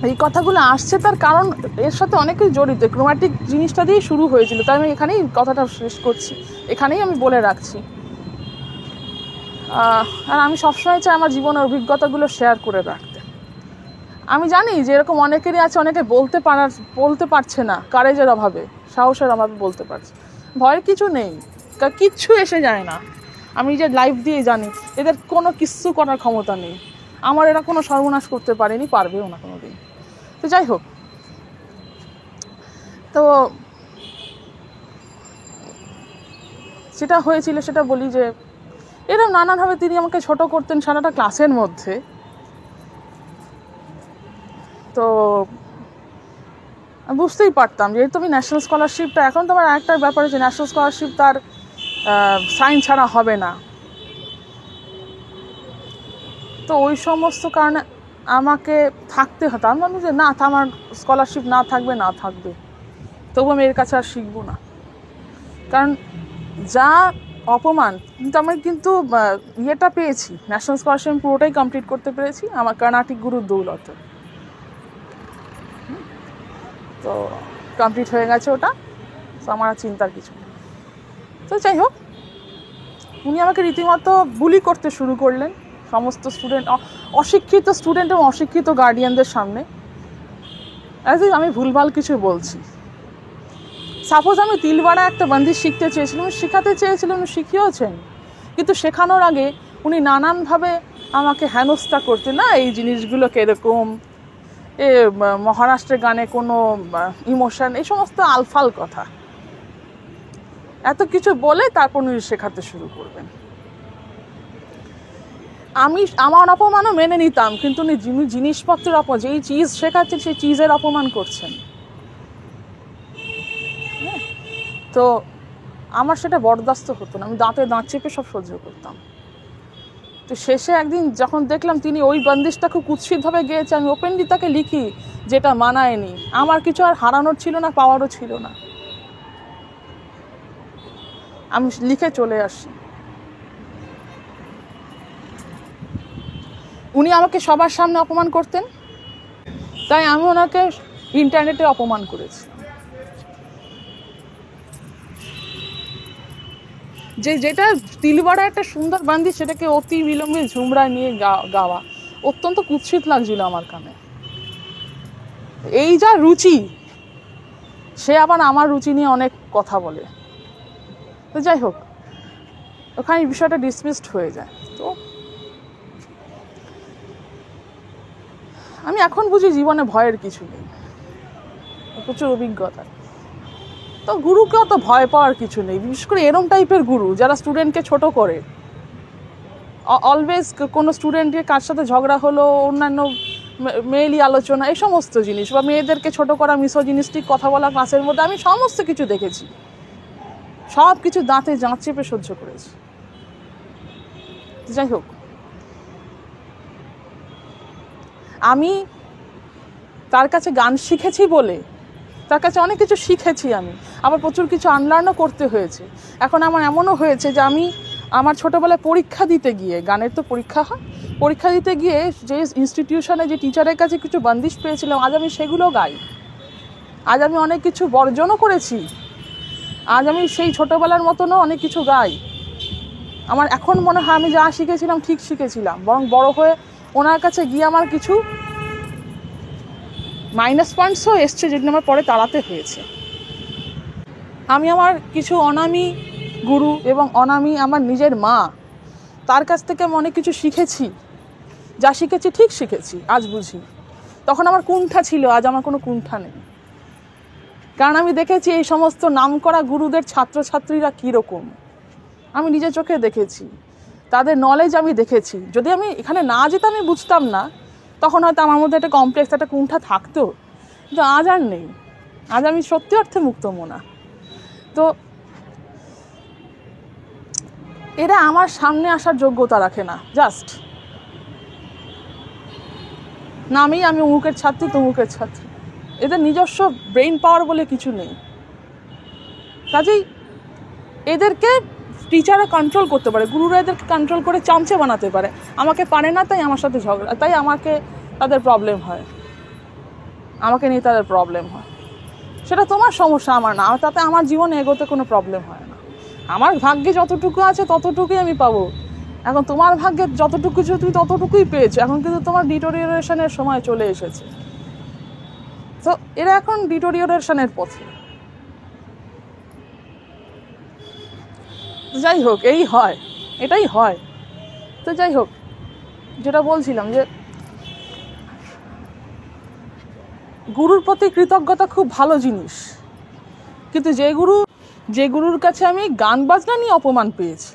[SPEAKER 1] এই কথাগুলো আসছে তার কারণ এর সাথে অনেকেই জড়িত, ক্রোম্যাটিক জিনিসটা দিয়েই শুরু হয়েছিল। তাই আমি এখানেই কথাটা শেষ করছি, এখানেই আমি বলে রাখছি। আর আমি সবসময় চাই আমার জীবনের অভিজ্ঞতাগুলো শেয়ার করে রাখতে। আমি জানি যে এরকম অনেকেরই আছে, অনেকে বলতে পারছে না, কারেজের অভাবে, সাহসের অভাবে বলতে পারছে। ভয়ের কিছু নেই, কিচ্ছু এসে যায় না। আমি যে লাইফ দিয়ে জানি এদের কোনো কিচ্ছু করার ক্ষমতা নেই। আমার এরা কোনো সর্বনাশ করতে পারেনি, পারবেও না কোনো দিন। তো যাই হোক, তো যেটা হয়েছিল সেটা বলি, যে এরকম নানানভাবে তিনি আমাকে ছোট করতেন সারাটা ক্লাসের মধ্যে। তো বুঝতেই পারতাম যেহেতু আমি ন্যাশনাল স্কলারশিপটা, এখন তো আমার একটা ব্যাপার হচ্ছে ন্যাশনাল স্কলারশিপ তার সাইন ছাড়া হবে না। তো ওই সমস্ত কারণে আমাকে থাকতে হতো। আমি ভাবলাম যে না, আমার স্কলারশিপ না থাকবে, তবু আমি এর কাছে আর শিখবো না। কারণ যা অপমান, কিন্তু আমি কিন্তু ইয়েটা পেয়েছি, ন্যাশনাল স্কলারশিপ পুরোটাই কমপ্লিট করতে পেরেছি আমার কর্ণাটিক গুরুর দৌলতে। তো কমপ্লিট হয়ে গেছে ওটা, তো আমার আর চিন্তার কিছু নেই। তো যাই হোক, উনি আমাকে রীতিমতো বুলি করতে শুরু করলেন সমস্ত স্টুডেন্ট, অশিক্ষিত স্টুডেন্ট এবং অশিক্ষিত গার্ডিয়ানদের সামনে, অ্যাজ ইফ আমি ভুলভাল কিছু বলছি। সাপোজ আমি তিলবাড়া একটা বন্দিশ শিখতে চেয়েছিলাম, শেখাতে চেয়েছিলাম, শিখিয়েছেন, কিন্তু শেখানোর আগে উনি নানানভাবে আমাকে হেনস্থা করতেন। না, এই জিনিসগুলো কীরকম, মহারাষ্ট্রের গানে কোনো ইমোশন, এই সমস্ত আলফাল কথা, এত কিছু বলে তারপর উনি শেখাতে শুরু করবেন। আমি আমার অপমানও মেনে নিতাম, কিন্তু উনি জিনিসপত্রের যেই চিজ শেখাচ্ছেন সেই চিজের অপমান করছেন। তো আমার সেটা বরদাস্ত হতো না, আমি দাঁতে দাঁত চেপে সব সহ্য করতাম। তো শেষে একদিন যখন দেখলাম তিনি ওই বন্দিশটা খুব কুৎসিতভাবে গেয়েছে, আমি ওপেনলি তাকে লিখি যেটা মানায়নি। আমার কিছু আর হারানোর ছিল না, পাওয়ারও ছিল না, আমি লিখে চলে আসি। উনি আমাকে সবার সামনে অপমান করতেন, তাই আমি ওনাকে ইন্টারনেটে অপমান করেছি। যেটা তিলবাড়া একটা সুন্দর বান্দি, সেটাকে অতি বিলম্বে ঝুমরা নিয়ে গাওয়া অত্যন্ত কুৎসিত লাগছিল আমার কানে। এই যা রুচি, সে আবার আমার রুচি নিয়ে অনেক কথা বলে। তো যাই হোক, ওখানে বিষয়টা ডিসমিসড হয়ে যায়। তো আমি এখন বুঝি জীবনে ভয়ের কিছু নেই, প্রচুর অভিজ্ঞতা। তো গুরুকেও তো ভয় পাওয়ার কিছু নেই, বিশেষ করে এরম টাইপের গুরু যারা স্টুডেন্টকে ছোট করে। অলওয়েজ কোনো স্টুডেন্টের কার সাথে ঝগড়া হলো, অন্যান্য মেয়েলি আলোচনা, এই সমস্ত জিনিস, বা মেয়েদেরকে ছোট করা, মিসোজিনিস্টিক কথা বলা ক্লাসের মধ্যে, আমি সমস্ত কিছু দেখেছি, সব কিছু দাঁতে দাঁত চেপে সহ্য করেছি। যাই হোক, আমি তার কাছে গান শিখেছি বলে, তার কাছে অনেক কিছু শিখেছি আমি, আবার প্রচুর কিছু আনলার্নও করতে হয়েছে। এখন আমার এমনও হয়েছে যে আমি আমার ছোটোবেলায় পরীক্ষা দিতে গিয়ে, গানের তো পরীক্ষা হয়, পরীক্ষা দিতে গিয়ে যে ইনস্টিটিউশনে যে টিচারের কাছে কিছু বন্দিশ পেয়েছিলাম, আজ আমি সেগুলো গাই। আজ আমি অনেক কিছু বর্জনও করেছি, আজ আমি সেই ছোটোবেলার মতনও অনেক কিছু গাই। আমার এখন মনে হয় আমি যা শিখেছিলাম ঠিক শিখেছিলাম, বরং বড় হয়ে ওনার কাছে গিয়ে আমার কিছু মাইনাস পয়েন্টসও এসছে, যেগুলো আমার পরে তাড়াতে হয়েছে। আমি আমার কিছু অনামী গুরু এবং অনামী আমার নিজের মা, তার কাছ থেকে আমি অনেক কিছু শিখেছি। যা শিখেছি ঠিক শিখেছি, আজ বুঝি। তখন আমার কুণ্ঠা ছিল, আজ আমার কোনো কুণ্ঠা নেই। কারণ আমি দেখেছি এই সমস্ত নামকরা গুরুদের ছাত্রছাত্রীরা কীরকম, আমি নিজের চোখে দেখেছি, তাদের নলেজ আমি দেখেছি। যদি আমি এখানে না যেতাম আমি বুঝতাম না, তখন হয়তো আমার মধ্যে একটা কমপ্লেক্স, একটা কুণ্ঠা থাকতো, কিন্তু আজ আর নেই। আজ আমি সত্যি অর্থে মুক্ত মনা। তো এরা আমার সামনে আসার যোগ্যতা রাখে না, জাস্ট নামেই আমি অমুকের ছাত্রী তমুকের ছাত্রী। এদের নিজস্ব ব্রেইন পাওয়ার বলে কিছু নেই। কাজেই এদেরকে টিচাররা কন্ট্রোল করতে পারে, গুরুরা এদেরকে কন্ট্রোল করে চামচে বানাতে পারে। আমাকে পারে না, তাই আমার সাথে ঝগড়া, তাই আমাকে তাদের প্রবলেম হয়, আমাকে নিয়ে তাদের প্রবলেম হয়। সেটা তোমার সমস্যা, আমার না। তাতে আমার জীবনে এগোতে কোনো প্রবলেম হয় না। আমার ভাগ্যে যতটুকু আছে ততটুকুই আমি পাবো। এখন তোমার ভাগ্যে যতটুকু ছিল তুমি ততটুকুই পেয়েছো, এখন কিন্তু তোমার ডিটোরিয়েশনের সময় চলে এসেছে। তো এরা এখন ডিটোরিয়েশনের পথে। যাই হোক, এই হয়, এটাই হয়। তো যাই হোক, যেটা বলছিলাম যে গুরুর প্রতি কৃতজ্ঞতা খুব ভালো জিনিস, কিন্তু যে গুরুর কাছে আমি গান বাজনা নিয়ে অপমান পেয়েছি,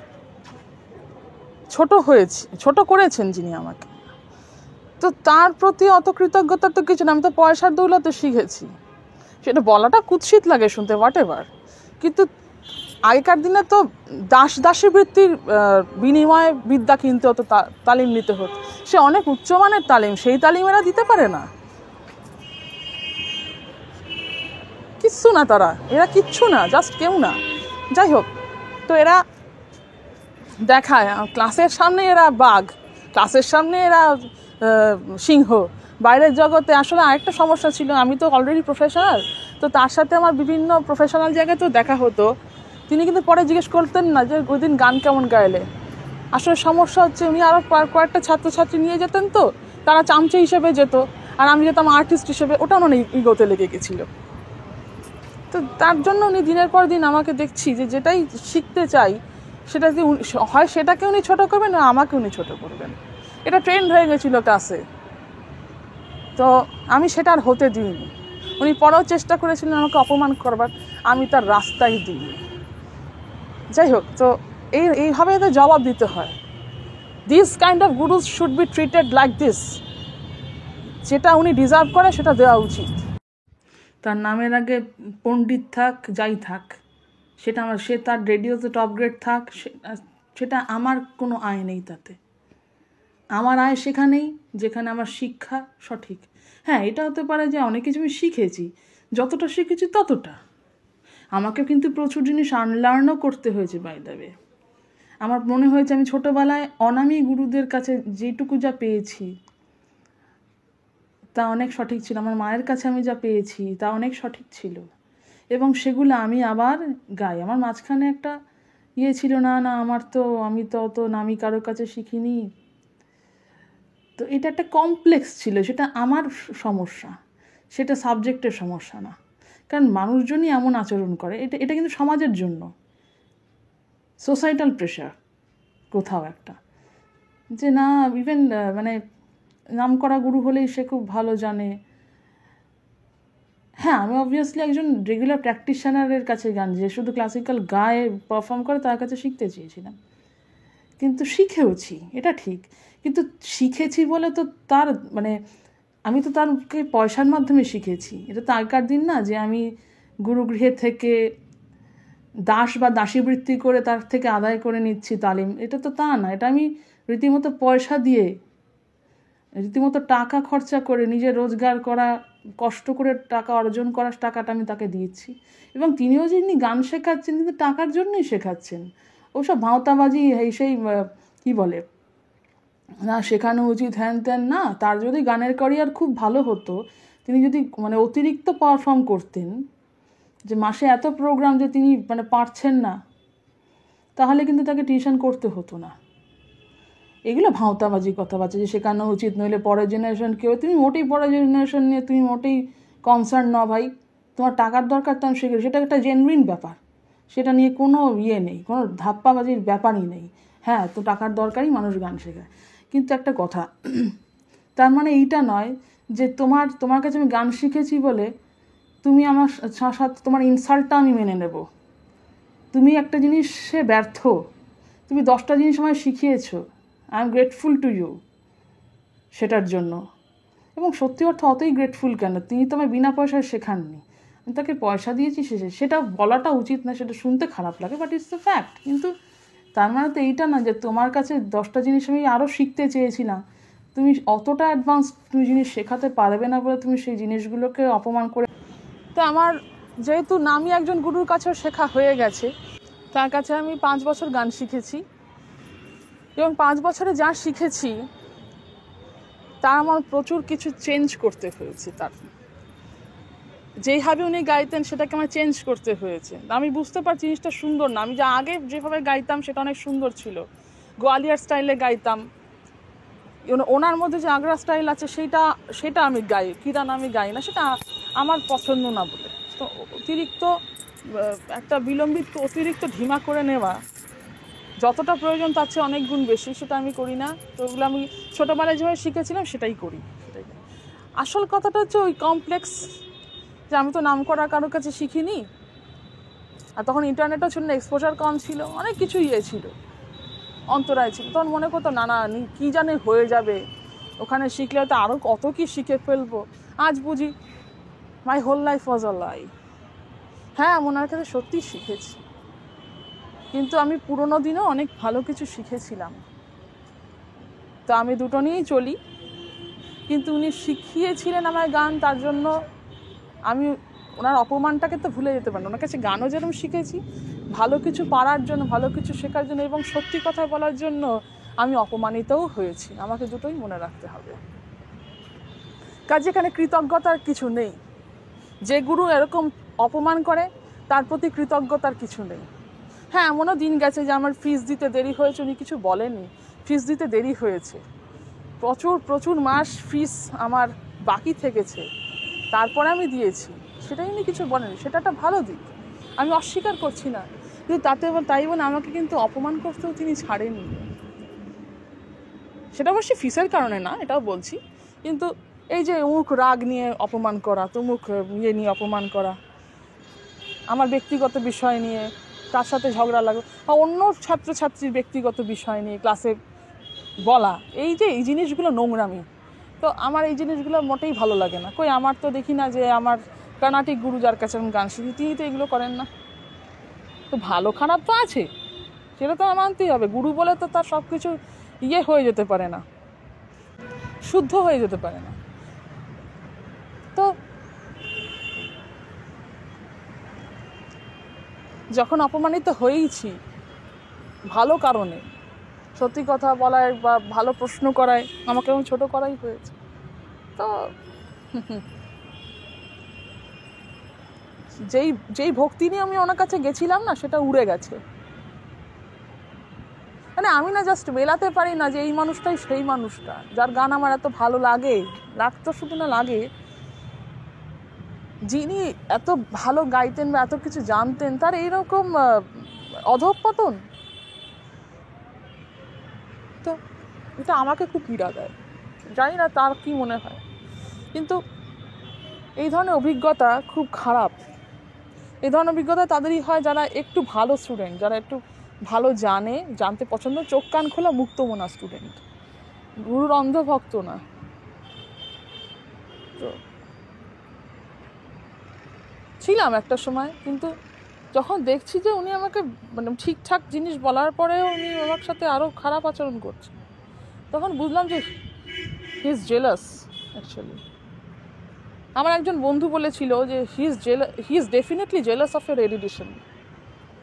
[SPEAKER 1] ছোট করেছেন যিনি আমাকে, তো তার প্রতি অত কৃতজ্ঞতা তো কিছু না। আমি তো পয়সার দৌলতে শিখেছি, সেটা বলাটা কুৎসিত লাগে শুনতে, হোয়াট এভার। কিন্তু আগেকার দিনে তো দাসী বৃত্তির বিনিময়ে বিদ্যা কিনতে হতো, তালিম নিতে হতো। সে অনেক উচ্চমানের তালিম, সেই তালিম এরা দিতে পারে না, কিচ্ছু না। এরা কিচ্ছু না, জাস্ট কেউ না। যাই হোক, তো এরা দেখায় ক্লাসের সামনে এরা বাঘ, ক্লাসের সামনে এরা সিংহ, বাইরের জগতে। আসলে আরেকটা সমস্যা ছিল, আমি তো অলরেডি প্রফেশনাল, তো তার সাথে আমার বিভিন্ন প্রফেশনাল জায়গায় তো দেখা হতো। তিনি কিন্তু পরে জিজ্ঞেস করতেন না যে ওই দিন গান কেমন গাইলে। আসলে সমস্যা হচ্ছে উনি আরও কয়েকটা ছাত্রছাত্রী নিয়ে যেতেন, তো তারা চামচে হিসেবে যেত, আর আমি যেতাম আর্টিস্ট হিসেবে। ওটা মানে ইগোতে লেগে গেছিলো। তো তার জন্য উনি দিনের পর দিন আমাকে দেখছি যে যেটাই শিখতে চাই সেটা কি হয়, সেটাকে উনি ছোটো করবেন, না আমাকে উনি ছোটো করবেন। এটা ট্রেন্ড হয়ে গেছিলো ক্লাসে। তো আমি সেটা আর হতে দিইনি। উনি পরেও চেষ্টা করেছিলেন আমাকে অপমান করবার, আমি তার রাস্তাই দিইনি। যাই হোক, তো এইভাবে এদের জবাব দিতে হয়। This kind of গুরুস should be treated like this. যেটা উনি ডিজার্ভ করে সেটা দেওয়া উচিত। তার নামের আগে পণ্ডিত থাক, যাই থাক, সে তার রেডিওতে টপ গ্রেড থাক, সেটা আমার কোনো আয় নেই তাতে। আমার আয় সেখানেই যেখানে আমার শিক্ষা সঠিক। হ্যাঁ, এটা হতে পারে যে অনেক কিছু আমি শিখেছি, যতটা শিখেছি ততটা। আমাকে কিন্তু প্রচুর জিনিস আনলার্নও করতে হয়েছে, বাই দ্য ওয়ে। আমার মনে হয়েছে আমি ছোটোবেলায় অনামী গুরুদের কাছে যেটুকু যা পেয়েছি তা অনেক সঠিক ছিল। আমার মায়ের কাছে আমি যা পেয়েছি তা অনেক সঠিক ছিল, এবং সেগুলো আমি আবার গাই। আমার মাঝখানে একটা ছিল, না আমি তো অত নামী কারোর কাছে শিখিনি। তো এটা একটা কমপ্লেক্স ছিল, সেটা আমার সমস্যা, সেটা সাবজেক্টের সমস্যা না। কারণ মানুষজনই এমন আচরণ করে, এটা কিন্তু সমাজের জন্য সোসাইটাল প্রেশার কোথাও একটা, যে না ইভেন মানে নাম করা গুরু হলেই সে খুব ভালো জানে। হ্যাঁ, আমি অবভিয়াসলি একজন রেগুলার প্র্যাকটিশনারের কাছে গান, যে শুধু ক্লাসিক্যাল গায়ে পারফর্ম করে, তার কাছে শিখতে চেয়েছিলাম, কিন্তু শিখেওছি, এটা ঠিক। কিন্তু শিখেছি বলে তো তার মানে আমি তো তারকে পয়সার মাধ্যমে শিখেছি, এটা তো আগেকার দিন না যে আমি গুরুগৃহে থেকে দাস বা দাসীবৃত্তি করে তার থেকে আদায় করে নিচ্ছি তালিম। এটা তো তা না, এটা আমি রীতিমতো পয়সা দিয়ে, রীতিমতো টাকা খরচা করে, নিজে রোজগার করা, কষ্ট করে টাকা অর্জন করার টাকাটা আমি তাকে দিয়েছি। এবং তিনিও যিনি গান শেখাচ্ছেন কিন্তু টাকার জন্যই শেখাচ্ছেন, ওসব ভাঁওতাবাজি সেই কী বলে না শেখানো উচিত হ্যান ত্যান না। তার যদি গানের ক্যারিয়ার খুব ভালো হতো, তিনি যদি মানে অতিরিক্ত পারফর্ম করতেন, যে মাসে এত প্রোগ্রাম যে তিনি মানে পারছেন না, তাহলে কিন্তু তাকে টিউশন করতে হতো না। এগুলো ভাঁওতাবাজি কথাবার্তা যে শেখানো উচিত, নইলে পরের জেনারেশন কেউ, তুমি মোটেই পরের জেনারেশন নিয়ে তুমি মোটেই কনসার্ন ন ভাই। তোমার টাকার দরকার তো আমি শেখে, সেটা একটা জেনুইন ব্যাপার, সেটা নিয়ে কোনো নেই, কোনো ধাপ্পাবাজির ব্যাপারই নেই। হ্যাঁ, তো টাকার দরকারই মানুষ গান শেখায়। কিন্তু একটা কথা, তার মানে এইটা নয় যে তোমার কাছে আমি গান শিখেছি বলে তুমি আমার সাথে তোমার ইনসাল্টটা আমি মেনে নেব। তুমি একটা জিনিসে ব্যর্থ, তুমি 10টা জিনিস আমায় শিখিয়েছো, I am grateful to you সেটার জন্য। এবং সত্যি অর্থ অতই গ্রেটফুল কেন, তিনি তো আমায় বিনা পয়সায় শেখাননি, আমি তাকে পয়সা দিয়েছি সেটা বলাটা উচিত না, সেটা শুনতে খারাপ লাগে, বাট ইটস দ্য ফ্যাক্ট। কিন্তু তার মানে তো এইটা না যে তোমার কাছে 10টা জিনিস আমি আরও শিখতে চেয়েছিলাম, তুমি অতটা অ্যাডভান্স তুমি জিনিস শেখাতে পারবে না বলে তুমি সেই জিনিসগুলোকে অপমান করে। তো আমার যেহেতু নামই একজন গুরুর কাছেও শেখা হয়ে গেছে, তার কাছে আমি 5 বছর গান শিখেছি, এবং 5 বছরে যা শিখেছি তা আমার প্রচুর কিছু চেঞ্জ করতে হয়েছে। তার যেইভাবে উনি গাইতেন সেটাকে আমার চেঞ্জ করতে হয়েছে। আমি বুঝতে পারছি জিনিসটা সুন্দর না, আমি যা আগে যেভাবে গাইতাম সেটা অনেক সুন্দর ছিল, গোয়ালিয়ার স্টাইলে গাইতাম, ওনার মধ্যে যে আগ্রা স্টাইল আছে সেটা আমি গাই, কিরান আমি গাই না, সেটা আমার পছন্দ না বলে। তো অতিরিক্ত একটা বিলম্বিত অতিরিক্ত ঢিমা করে নেওয়া, যতটা প্রয়োজন তার চেয়ে অনেক গুণ বেশি, সেটা আমি করি না। তো ওগুলো আমি ছোটোবেলায় যেভাবে শিখেছিলাম সেটাই করি। আসল কথাটা হচ্ছে ওই কমপ্লেক্স, যে আমি তো নাম করা কারোর কাছে শিখিনি, আর তখন ইন্টারনেটও ছিল না, এক্সপোজার কম ছিল, অনেক কিছু ছিল, অন্তরায় ছিল। তখন মনে করতো না কী জানে হয়ে যাবে, ওখানে শিখলে তো আরও কত কি শিখে ফেলবো। আজ বুঝি মাই হোল লাইফ ওয়াজ আ লাই। হ্যাঁ, ওনার কাছে সত্যিই শিখেছি, কিন্তু আমি পুরোনো দিনেও অনেক ভালো কিছু শিখেছিলাম। তো আমি দুটো নিয়েই চলি, কিন্তু উনি শিখিয়েছিলেন আমায় গান, তার জন্য আমি ওনার অপমানটাকে তো ভুলে যেতে পারি না। ওনার কাছে গানও যেরকম শিখেছি, ভালো কিছু পারার জন্য, ভালো কিছু শেখার জন্য এবং সত্যি কথা বলার জন্য আমি অপমানিতও হয়েছি। আমাকে দুটোই মনে রাখতে হবে। কাজে এখানে কৃতজ্ঞতার কিছু নেই। যে গুরু এরকম অপমান করে তার প্রতি কৃতজ্ঞতার কিছু নেই। হ্যাঁ, এমনও দিন গেছে যে আমার ফিস দিতে দেরি হয়েছে, উনি কিছু বলেনি, ফিস দিতে দেরি হয়েছে, প্রচুর মাস ফিস আমার বাকি থেকেছে, তারপরে আমি দিয়েছি, সেটাই উনি কিছু বলেনি, সেটা একটা ভালো দিক, আমি অস্বীকার করছি না। কিন্তু তাই বলে আমাকে কিন্তু অপমান করতেও তিনি ছাড়েননি। সেটা অবশ্যই ফিসের কারণে না, এটাও বলছি, কিন্তু এই যে অমুক রাগ নিয়ে অপমান করা, তমুক নিয়ে অপমান করা, আমার ব্যক্তিগত বিষয় নিয়ে তার সাথে ঝগড়া লাগা, বা অন্য ছাত্রছাত্রীর ব্যক্তিগত বিষয় নিয়ে ক্লাসে বলা, এই জিনিসগুলো নোংরামি। তো আমার এই জিনিসগুলো মোটেই ভালো লাগে না। আমার তো দেখি না যে আমার কর্ণাটিক গুরু যার কাছে আমি গান শিখি তিনি তো এগুলো করেন না। তো ভালো খারাপ তো আছে, সেটা তো মানতেই হবে। গুরু বলে তো তার সব কিছু হয়ে যেতে পারে না, শুদ্ধ হয়ে যেতে পারে না। তো যখন অপমানিত হয়েইছি ভালো কারণে, সত্যি কথা বলায় বা ভালো প্রশ্ন করায় আমাকে এমন ছোটো করাই হয়েছে, তো যেই ভক্তি নিয়ে আমি ওনার কাছে গেছিলাম না, সেটা উড়ে গেছে। মানে আমি না জাস্ট মেলাতে পারি না যে এই মানুষটাই সেই মানুষটা যার গান আমার এত ভালো লাগে, লাগতো শুধু না লাগে, যিনি এত ভালো গাইতেন বা এত কিছু জানতেন, তার এইরকম অধঃপতন, তো এটা আমাকে খুব পীড়া দেয়। জানি না তার কি মনে হয়, কিন্তু এই ধরনের অভিজ্ঞতা খুব খারাপ। এই ধরনের অভিজ্ঞতা তাদেরই হয় যারা একটু ভালো স্টুডেন্ট, যারা একটু ভালো জানতে পছন্দ, চোখ কান খোলা মুক্তমনা স্টুডেন্ট, গুরুর অন্ধভক্ত না। তো ছিলাম একটা সময়, কিন্তু যখন দেখছি যে উনি আমাকে মানে ঠিকঠাক জিনিস বলার পরেও উনি আমার সাথে আরও খারাপ আচরণ করছেন, তখন বুঝলাম যে হি ইজ জেলাস। অ্যাকচুয়ালি আমার একজন বন্ধু বলেছিল যে he is definitely jealous of your erudition.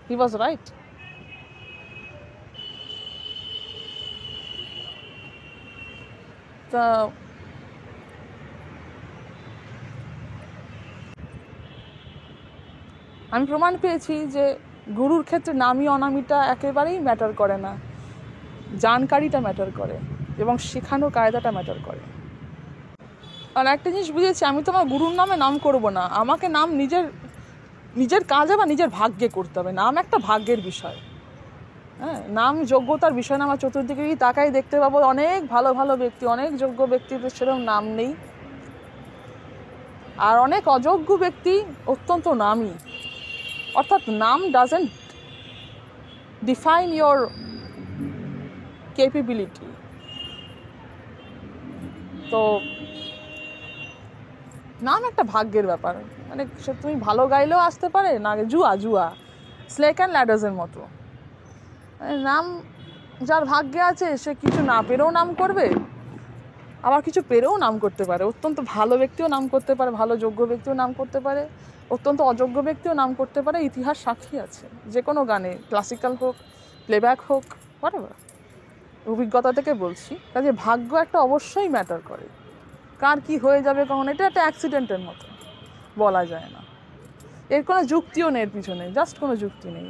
[SPEAKER 1] He was right. আমি প্রমাণ পেয়েছি যে গুরুর ক্ষেত্রে নামি অনামিটা একেবারেই ম্যাটার করে না, জানকারিটা ম্যাটার করে এবং শেখানো কায়দাটা ম্যাটার করে। আর একটা জিনিস বুঝেছি, আমি তো আমার গুরুর নামে নাম করব না, আমাকে নাম নিজের কাজে বা নিজের ভাগ্যে করতে হবে। নাম একটা ভাগ্যের বিষয়, হ্যাঁ, নাম যোগ্যতার বিষয় না। আমার চতুর্দিকেই তাকাই দেখতে পাবো অনেক ভালো ভালো ব্যক্তি, অনেক যোগ্য ব্যক্তিদের সেরকম নাম নেই, আর অনেক অযোগ্য ব্যক্তি অত্যন্ত নামী। অর্থাৎ নাম ডাজেন্ট ডিফাইন ইয়োর ক্যাপাবিলিটি। তো নাম একটা ভাগ্যের ব্যাপার, মানে সে তুমি ভালো গাইলেও আসতে পারে না, জুয়া স্নেক অ্যান্ড ল্যাডার্সের মতো। নাম যার ভাগ্যে আছে সে কিছু না পেরেও নাম করবে, আবার কিছু পেরেও নাম করতে পারে। অত্যন্ত ভালো ব্যক্তিও নাম করতে পারে, ভালো যোগ্য ব্যক্তিও নাম করতে পারে, অত্যন্ত অযোগ্য ব্যক্তিও নাম করতে পারে। ইতিহাস সাক্ষী আছে, যে কোনো গানে, ক্লাসিক্যাল হোক, প্লেব্যাক হোক, হোয়াটএভার, অভিজ্ঞতা থেকে বলছি। কাজে ভাগ্য একটা অবশ্যই ম্যাটার করে, কার কি হয়ে যাবে কখন, এটা একটা অ্যাক্সিডেন্টের মতো, বলা যায় না। এর কোনো যুক্তিও নেই, এর পিছনে জাস্ট কোনো যুক্তি নেই।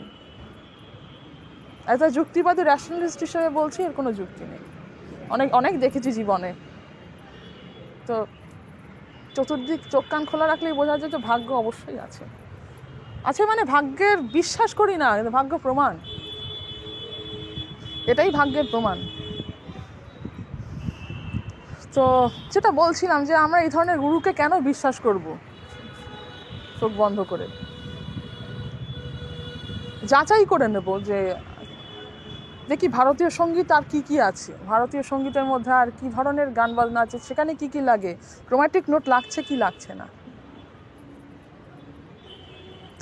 [SPEAKER 1] একটা যুক্তিবাদী র্যাশনালিস্ট হিসেবে বলছি, এর কোনো যুক্তি নেই। অনেক দেখেছি জীবনে। তো চতুর্দিক চোখ কান খোলা রাখলেই বোঝা যায় যে ভাগ্য অবশ্যই আছে। মানে ভাগ্যের বিশ্বাস করি না, কিন্তু ভাগ্য প্রমাণ, এটাই ভাগ্যের প্রমাণ। তো যেটা বলছিলাম যে আমরা এই ধরনের গুরুকে কেন বিশ্বাস করব চোখ বন্ধ করে? যাচাই করে নেব যে দেখি ভারতীয় সঙ্গীত আর কি আছে, ভারতীয় সঙ্গীতের মধ্যে আর কি ধরনের গান বাজনা আছে, সেখানে কি লাগে, ক্রোম্যাটিক নোট লাগছে কি লাগছে না।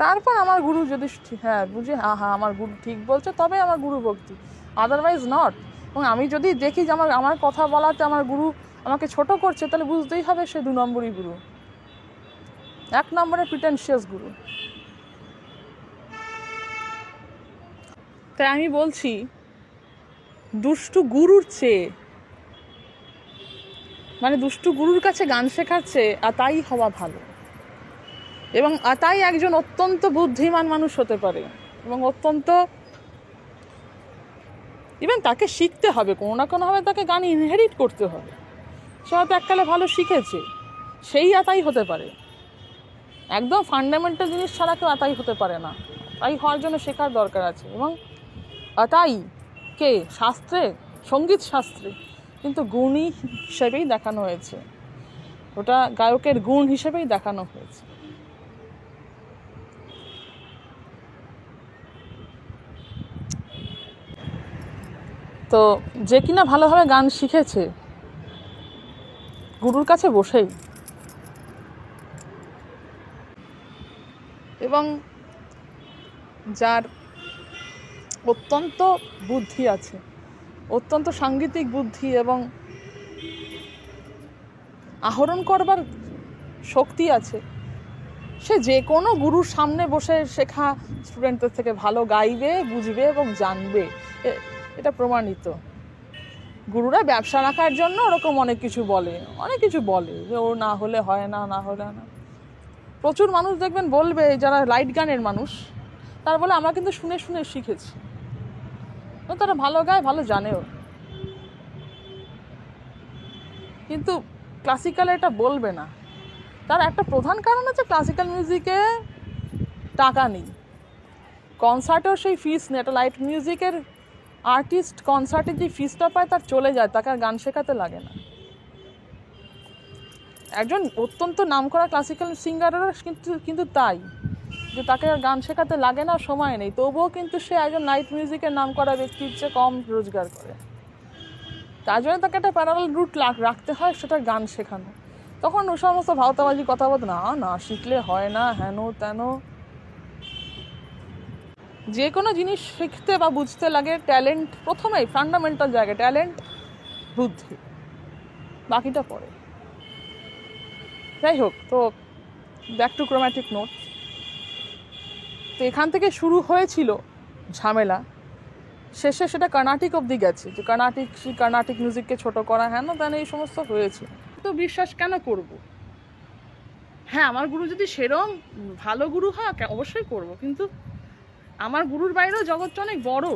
[SPEAKER 1] তারপর আমার গুরু যদি বুঝে আমার গুরু ঠিক বলছে, তবে আমার গুরু ভক্তি, আদারওয়াইজ নট। এবং আমি যদি দেখি যে আমার কথা বলাতে আমার গুরু আমাকে ছোট করছে, তাহলে বুঝতেই হবে সে 2 নম্বরই গুরু, 1 নম্বরের প্রিটেনশিয়াস গুরু। তাই আমি বলছি, দুষ্টু গুরুর চেয়ে, মানে দুষ্টু গুরুর কাছে গান শেখাচ্ছে আতাই হওয়া ভালো। এবং আতাই একজন অত্যন্ত বুদ্ধিমান মানুষ হতে পারে, এবং অত্যন্ত ইভেন তাকে শিখতে হবে, কোনো না কোনোভাবে তাকে গান ইনহেরিট করতে হবে। সে হয়তো এককালে ভালো শিখেছে, সেই আতাই হতে পারে। একদম ফান্ডামেন্টাল জিনিস ছাড়া কেউ আতাই হতে পারে না। তাই হওয়ার জন্য শেখার দরকার আছে। এবং আতাই কে শাস্ত্রে, সঙ্গীত শাস্ত্রে কিন্তু গুণী হিসেবেই দেখানো হয়েছে, ওটা গায়কের গুণ হিসেবেই দেখানো হয়েছে। তো যে কিনা ভালোভাবে গান শিখেছে গুরুর কাছে বসেই, এবং যার অত্যন্ত বুদ্ধি আছে, অত্যন্ত সাংগীতিক বুদ্ধি এবং আহরণ করবার শক্তি আছে, সে যে কোনো গুরুর সামনে বসে শেখা স্টুডেন্টদের থেকে ভালো গাইবে, বুঝবে এবং জানবে। এটা প্রমাণিত। গুরুরা ব্যবসা রাখার জন্য ওরকম অনেক কিছু বলে যে ও না হলে হয় না, না হলে না। প্রচুর মানুষ দেখবেন বলবে, যারা লাইট গানের মানুষ, তারা বলে আমরা কিন্তু শুনে শুনে শিখেছি। তারা ভালো গায়, ভালো জানেও, কিন্তু ক্লাসিক্যালে এটা বলবে না। তার একটা প্রধান কারণ আছে, ক্লাসিক্যাল মিউজিকে টাকা নেই, কনসার্টেও সেই ফিস নেই। একটা লাইট মিউজিকের আর্টিস্ট কনসার্টে যে ফিসটা পায় তার চলে যায়, তাকে আর গান শেখাতে লাগে না। একজন অত্যন্ত নামকরা ক্লাসিক্যাল সিঙ্গারেরও কিন্তু তাই, যে তাকে আর গান শেখাতে লাগে না, সময় নেই, তবুও কিন্তু সে একজন লাইট মিউজিকের নামকরা ব্যক্তির চেয়ে কম রোজগার করে। তার জন্য তাকে একটা প্যারালাল রুট রাখতে হয়, সেটা গান শেখানো। তখন ও সমস্ত ভাওতাবাজি কথা বলতে, না শিখলে হয় না, হেন তেন। যে কোনো জিনিস শিখতে বা বুঝতে লাগে ট্যালেন্ট, প্রথমেই ফান্ডামেন্টাল জায়গায় ট্যালেন্ট, বুদ্ধি, বাকিটা পরে। যাই হোক, তো ব্যাক টু ক্রোম্যাটিক নোট। তো এখান থেকে শুরু হয়েছিল ঝামেলা, শেষে সেটা কর্ণাটিক অবধি গেছে, যে কর্ণাটিক মিউজিককে ছোট করা, হ্যাঁ না তেন এই সমস্ত হয়েছে। তো বিশ্বাস কেন করব? হ্যাঁ, আমার গুরু যদি সেরম ভালো গুরু হয় অবশ্যই করব, কিন্তু আমার গুরুর বাইরেও জগৎটা অনেক বড়।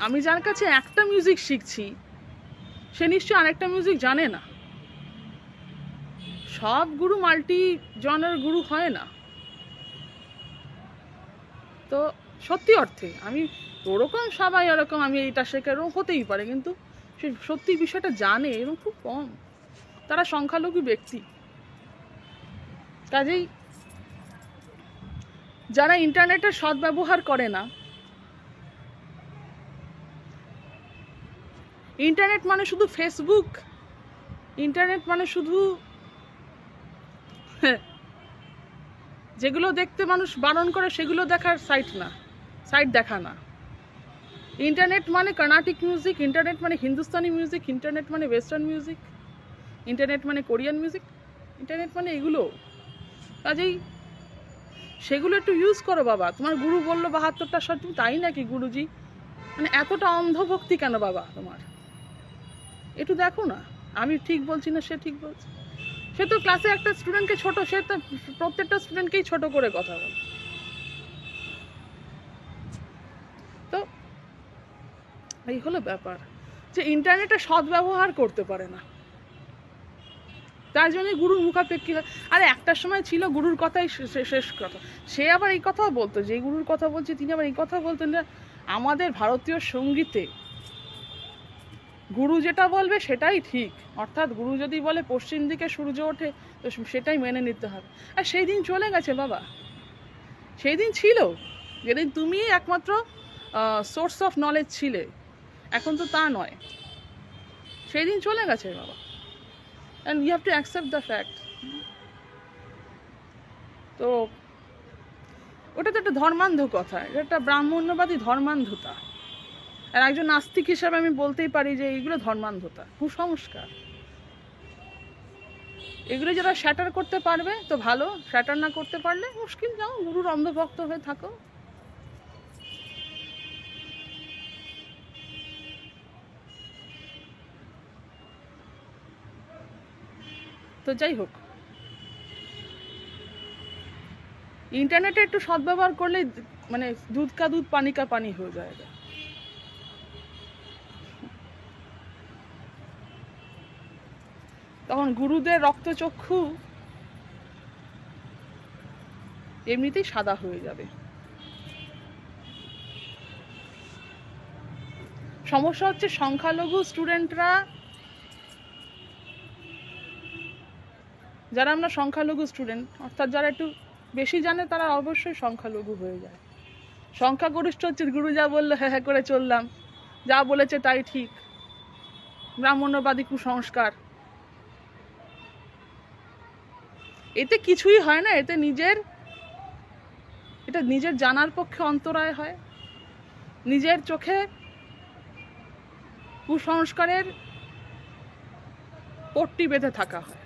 [SPEAKER 1] আমি যার কাছে একটা মিউজিক শিখছি সে নিশ্চয়ই আরেকটা মিউজিক জানে না। সব গুরু মাল্টি জনার গুরু হয় না। তো সত্যি অর্থে আমি ওরকম সবাই ওরকম আমি এইটা শেখা এরকম হতেই পারে, কিন্তু সে সত্যি বিষয়টা জানে এরকম খুব কম, তারা সংখ্যালঘু ব্যক্তি। কাজেই যারা ইন্টারনেটের সদ্ব্যবহার করে না, ইন্টারনেট মানে শুধু ফেসবুক, ইন্টারনেট মানে শুধু যেগুলো দেখতে মানুষ বারণ করে সেগুলো দেখার সাইট দেখা না। ইন্টারনেট মানে কর্ণাটিক মিউজিক, ইন্টারনেট মানে হিন্দুস্তানি মিউজিক, ইন্টারনেট মানে ওয়েস্টার্ন মিউজিক, ইন্টারনেট মানে কোরিয়ান মিউজিক, ইন্টারনেট মানে এগুলো। কাজেই সেগুলো একটু ইউজ করো বাবা। তোমার গুরু বললো 72টা স্বর, তুমি তাই নাকি গুরুজি? মানে এতটা অন্ধভক্তি কেন বাবা তোমার? একটু দেখো না, আমি ঠিক বলছি না সে ঠিক বলছে। সে তো ক্লাসে একটা স্টুডেন্টকে ছোট, সে তো প্রত্যেকটা স্টুডেন্টকেই ছোট করে কথা বলে। তো এই হলো ব্যাপার, যে ইন্টারনেটে সদ্ব্যবহার করতে পারে না, তার জন্য গুরুর মুখাপেক্ষী হয়। আরে একটা সময় ছিল গুরুর কথাই শেষ কথা, সে আবার এই কথাও বলতো, যে গুরুর কথা বলছে তিনি আবার এই কথা বলতেন যে আমাদের ভারতীয় সঙ্গীতে গুরু যেটা বলবে সেটাই ঠিক, অর্থাৎ গুরু যদি বলে পশ্চিম দিকে সূর্য ওঠে তো সেটাই মেনে নিতে হবে। আর সেই দিন চলে গেছে বাবা, সেই দিন ছিল যেদিন তুমি একমাত্র সোর্স অফ নলেজ ছিলে, এখন তো তা নয়, সেই দিন চলে গেছে বাবা। And you have to accept the fact. তো ওটা তো একটা ধর্মান্ধ কথা, এটা একটা ব্রাহ্মণ্যবাদী ধর্মান্ধতা। আর একজন নাস্তিক হিসাবে আমি বলতেই পারি যে এইগুলো ধর্মান্ধতা, কুসংস্কার। এগুলো যারা শ্যাটার করতে পারবে তো ভালো, শ্যাটার না করতে পারলে মুশকিল, যাও গুরুর অন্ধভক্ত হয়ে থাকো। তো যাই হোক, ইন্টারনেটে একটু সদ্ব্যবহার করলে মানে দুধ কা দুধ পানি কা পানি হয়ে যায়। তখন গুরুদের রক্তচক্ষু এমনিতেই সাদা হয়ে যাবে। সমস্যা হচ্ছে সংখ্যালঘু স্টুডেন্টরা, যারা আমরা সংখ্যালঘু স্টুডেন্ট, অর্থাৎ যারা একটু বেশি জানে তারা অবশ্যই সংখ্যালঘু হয়ে যায়। সংখ্যাগরিষ্ঠ হচ্ছে গুরু যা বললো হ্যাঁ হ্যাঁ করে চললাম, যা বলেছে তাই ঠিক, ব্রাহ্মণ্যবাদী কুসংস্কার। এতে কিছুই হয় না, এতে এটা নিজের জানার পক্ষে অন্তরায় হয়, নিজের চোখে কুসংস্কারের পট্টি বেঁধে থাকা হয়।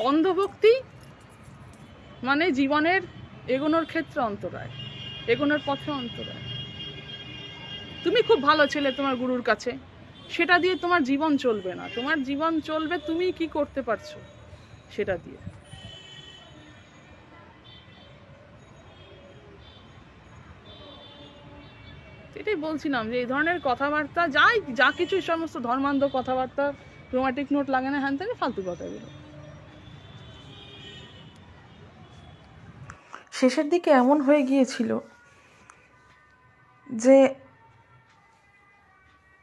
[SPEAKER 1] অন্ধভক্তি মানে জীবনের এগোনোর ক্ষেত্রে অন্তরায়, এগোনোর পথে অন্তরায়। তুমি খুব ভালো ছেলে তোমার গুরুর কাছে, সেটা দিয়ে তোমার জীবন চলবে না, তোমার জীবন চলবে তুমি কি করতে পারছো সেটা দিয়ে। এটাই বলছিলাম যে এই ধরনের কথাবার্তা যা কিছু সমস্ত ধর্মান্ধ কথাবার্তা, ক্রোমাটিক নোট লাগে না, হ্যান থেকে ফালতু কথাগুলো। শেষের দিকে এমন হয়ে গিয়েছিল যে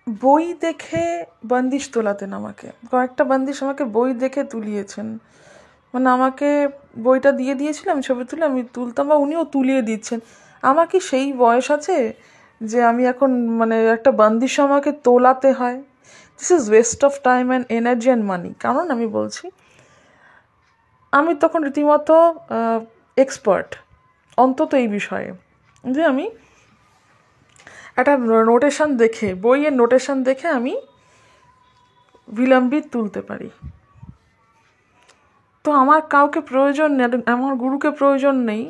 [SPEAKER 1] বই দেখে বন্দিশ তোলাতেন আমাকে, কয়েকটা বন্দিশ আমাকে বই দেখে তুলিয়েছেন। মানে আমাকে বইটা দিয়ে দিয়েছিলাম, ছবি তুলে আমি তুলতাম বা উনিও তুলিয়ে দিচ্ছেন। আমার কি সেই বয়স আছে যে আমি এখন মানে একটা বন্দিশ আমাকে তোলাতে হয়? This is West of time and energy and money. কারণ আমি বলছি, আমি তখন রীতিমতো এক্সপার্ট অন্তত এই বিষয়ে, যে আমি একটা নোটেশন দেখে, বইয়ের নোটেশন দেখে আমি বিলম্বিত তুলতে পারি। তো আমার কাউকে প্রয়োজন নেই, আমার গুরুকে প্রয়োজন নেই